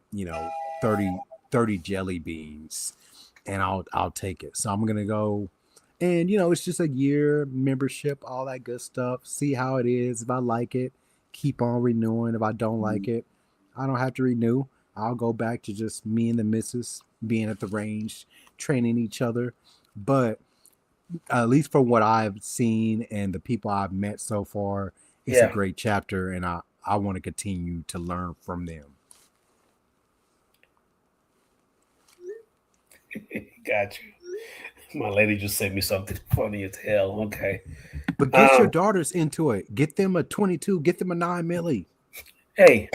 30 jelly beans, and I'll take it. So I'm gonna go, and it's just a year membership, all that good stuff. See how it is. If I like it, keep on renewing. If I don't like it, I don't have to renew. I'll go back to just me and the missus being at the range, training each other. But at least from what I've seen and the people I've met so far, it's a Yeah, great chapter, and I want to continue to learn from them. got you. My lady just sent me something funny as hell. Okay. But get your Um, daughters into it. Get them a 22. Get them a 9 milli. hey,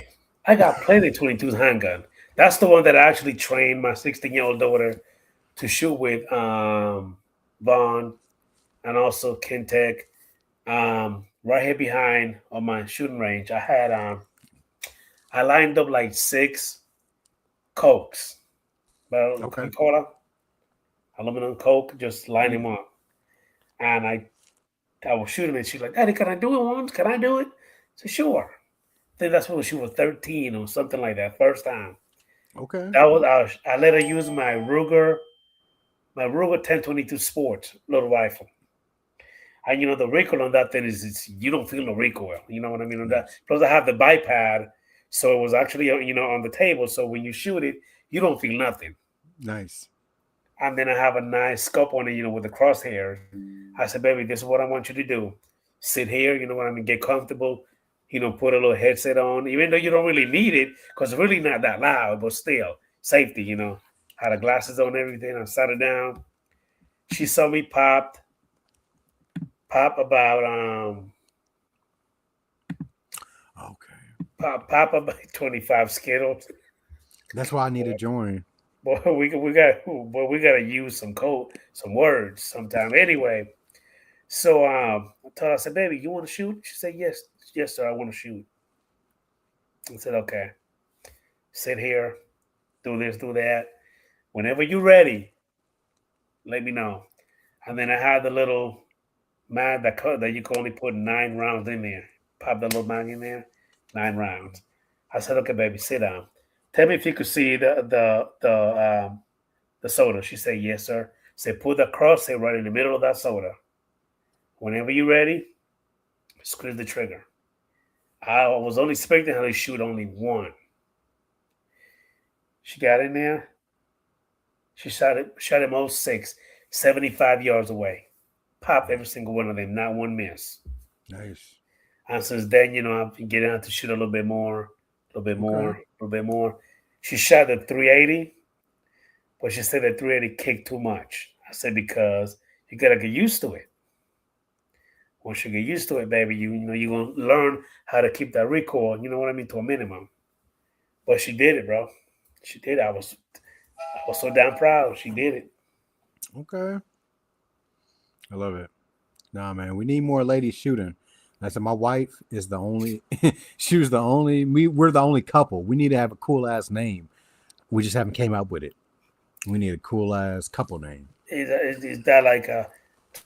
I got plenty of 22's handgun. That's the one that I actually trained my 16-year-old daughter to shoot with. Vaughn and also Kintech. Right here behind on my shooting range, I lined up like six cokes, but Okay. Coca-Cola, aluminum coke, just line Yeah. them up. And I was shooting it. She's like, Daddy, can I do it once? Can I do it? I said, sure. I think that's when she was 13 or something like that. First time. Okay. That was I let her use my Ruger 1022 Sport little rifle. And the recoil on that thing is you don't feel no recoil. You know what I mean on that. Nice. Plus, I have the bipod, so it was actually on the table. So when you shoot it, you don't feel nothing. Nice. And then I have a nice scope on it, with the crosshairs. I said, baby, this is what I want you to do. Sit here, you know what I mean, get comfortable, put a little headset on, even though you don't really need it, because it's really not that loud, but still, safety. Had the glasses on, everything. I sat her down. She saw me pop about Okay. pop about 25 Skittles. That's why I need to join. Boy, we gotta use some words sometime. Anyway, so I told her, I said, baby, you want to shoot? She said, yes, yes, sir, I want to shoot. I said, okay, sit here, do this, do that. Whenever you're ready, let me know. And then I had the little mag that you can only put 9 rounds in there. Pop the little mag in there, 9 rounds. I said, okay, baby, sit down. Tell me if you could see the soda. She said, yes, sir. Said, put the crosshair right in the middle of that soda. Whenever you're ready, squeeze the trigger. I was only expecting her to shoot only one. She got in there. She shot him all six, 75 yards away. Popped every single one of them, not one miss. Nice. And since then, I've been getting her to shoot a little bit more, a little bit more, Okay. a little bit more. She shot at 380, but she said that 380 kicked too much. I said, because you gotta get used to it. Once you get used to it, baby, you're gonna learn how to keep that recoil, you know what I mean, to a minimum. But she did it, bro. She did. I was so damn proud. She did it. Okay. I love it. Nah, man, we need more ladies shooting. I said my wife is the only. She was the only. We're the only couple. We need to have a cool ass name. We just haven't came up with it. We need a cool ass couple name. Is that like a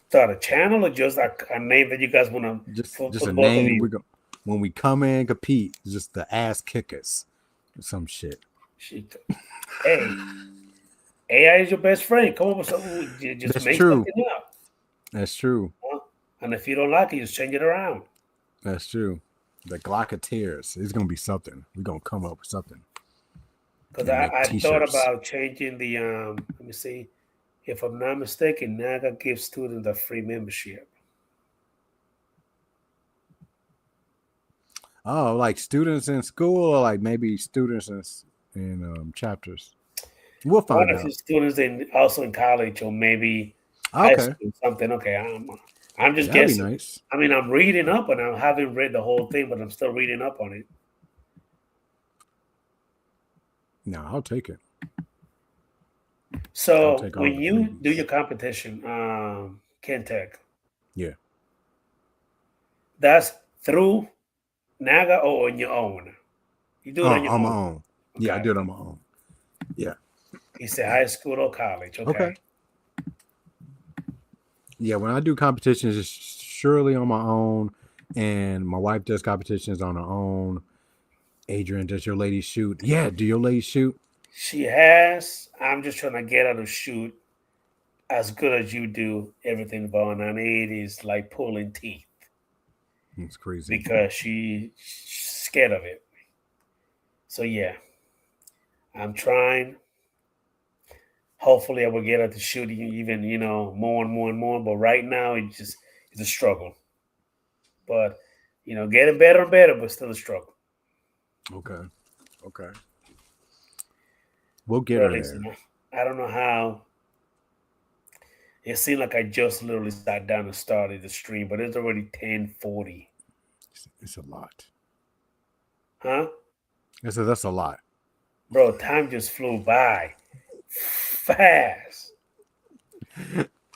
start a channel or just a name that you guys want to Just for a the both of name. you? We go when we come in and compete. Just the ass kickers, or some shit. Shit. Hey, AI is your best friend. Come up with something. Just That's make true. something up. That's true. Huh? And if you don't like it, just change it around. That's true. The Glocketeers is gonna be something. We're gonna come up with something Because and make I thought T-shirts. about changing the let me see. If I'm not mistaken, NAGA gives students a free membership. Oh, like students in school, or like maybe students in chapters. We'll One find of your out. students in also in college or maybe high Okay, school, something. Okay, I'm just that'd be guessing. nice. I mean, I'm reading up and I haven't read the whole thing, but I'm still reading up on it. No, I'll take it. I'll So take all when the you do your freebies. competition, Kentech, Yeah. that's through NAGA or on your own? You do it on your On my own. own. Yeah, I Okay. do it on my own. Yeah. You say high school or college. Okay. Okay. Yeah, when I do competitions, it's surely on my own, and my wife does competitions on her own. Adrian, does your lady shoot? Yeah, do your lady shoot? She has. I'm just trying to get her to shoot as good as you do everything, Vaughn. And it is like pulling teeth It's crazy. because she's scared of it. So yeah, I'm trying. Hopefully, I will get her to shoot even more and more and more. But right now, it's a struggle. But getting better and better, but still a struggle. Okay. Okay. We'll get Bro, her listen, there. I don't know how. It seemed like I just literally sat down and started the stream, but it's already 10:40. It's a lot. Huh? That's a lot. Bro, time just flew by fast.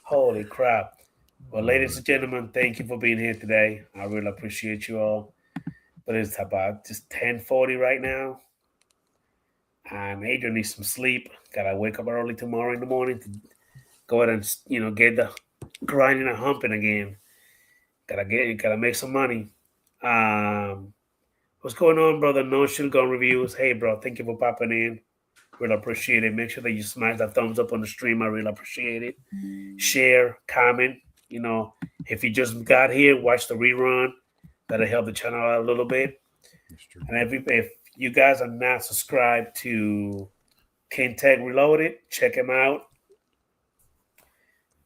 Holy crap. Well, ladies and gentlemen, thank you for being here today. I really appreciate you all. But it's about just 10:40 right now. And Adrian needs some sleep. Gotta wake up early tomorrow in the morning to go ahead and get the grinding and humping again. Gotta make some money. Um what's going on, brother? No Shield Gun Reviews. Hey bro, thank you for popping in. Really appreciate it. Make sure that you smash that thumbs up on the stream. I really appreciate it. Share, comment. You know, if you just got here, watch the rerun. That'll help the channel out a little bit. That's true. And if you guys are not subscribed to King Tech Reloaded, check him out.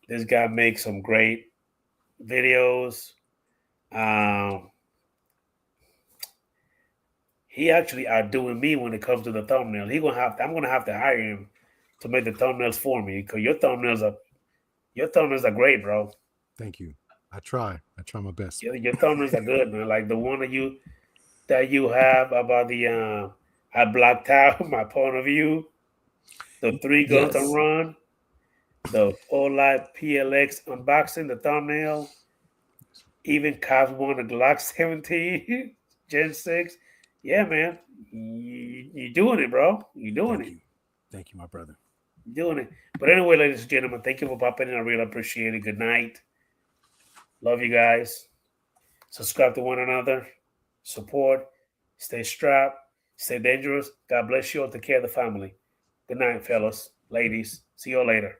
This guy makes some great videos. Um, he actually outdoing me when it comes to the thumbnail. I'm gonna have to hire him to make the thumbnails for me because your thumbnails are great, bro. Thank you. I try. I try my best. Your thumbnails are good, man. Like the one that you have about the I blocked out my point of view, the three guns on Yes. run, the whole life PLX unboxing, the thumbnail, even cops won the Glock 17 Gen 6. Yeah, man. You doing it, bro. You doing Thank it. you. Thank you, my brother. You doing it. But anyway, ladies and gentlemen, thank you for popping in. I really appreciate it. Good night. Love you guys. Subscribe to one another. Support. Stay strapped. Stay dangerous. God bless you all. Take care of the family. Good night, fellas, ladies. See you all later.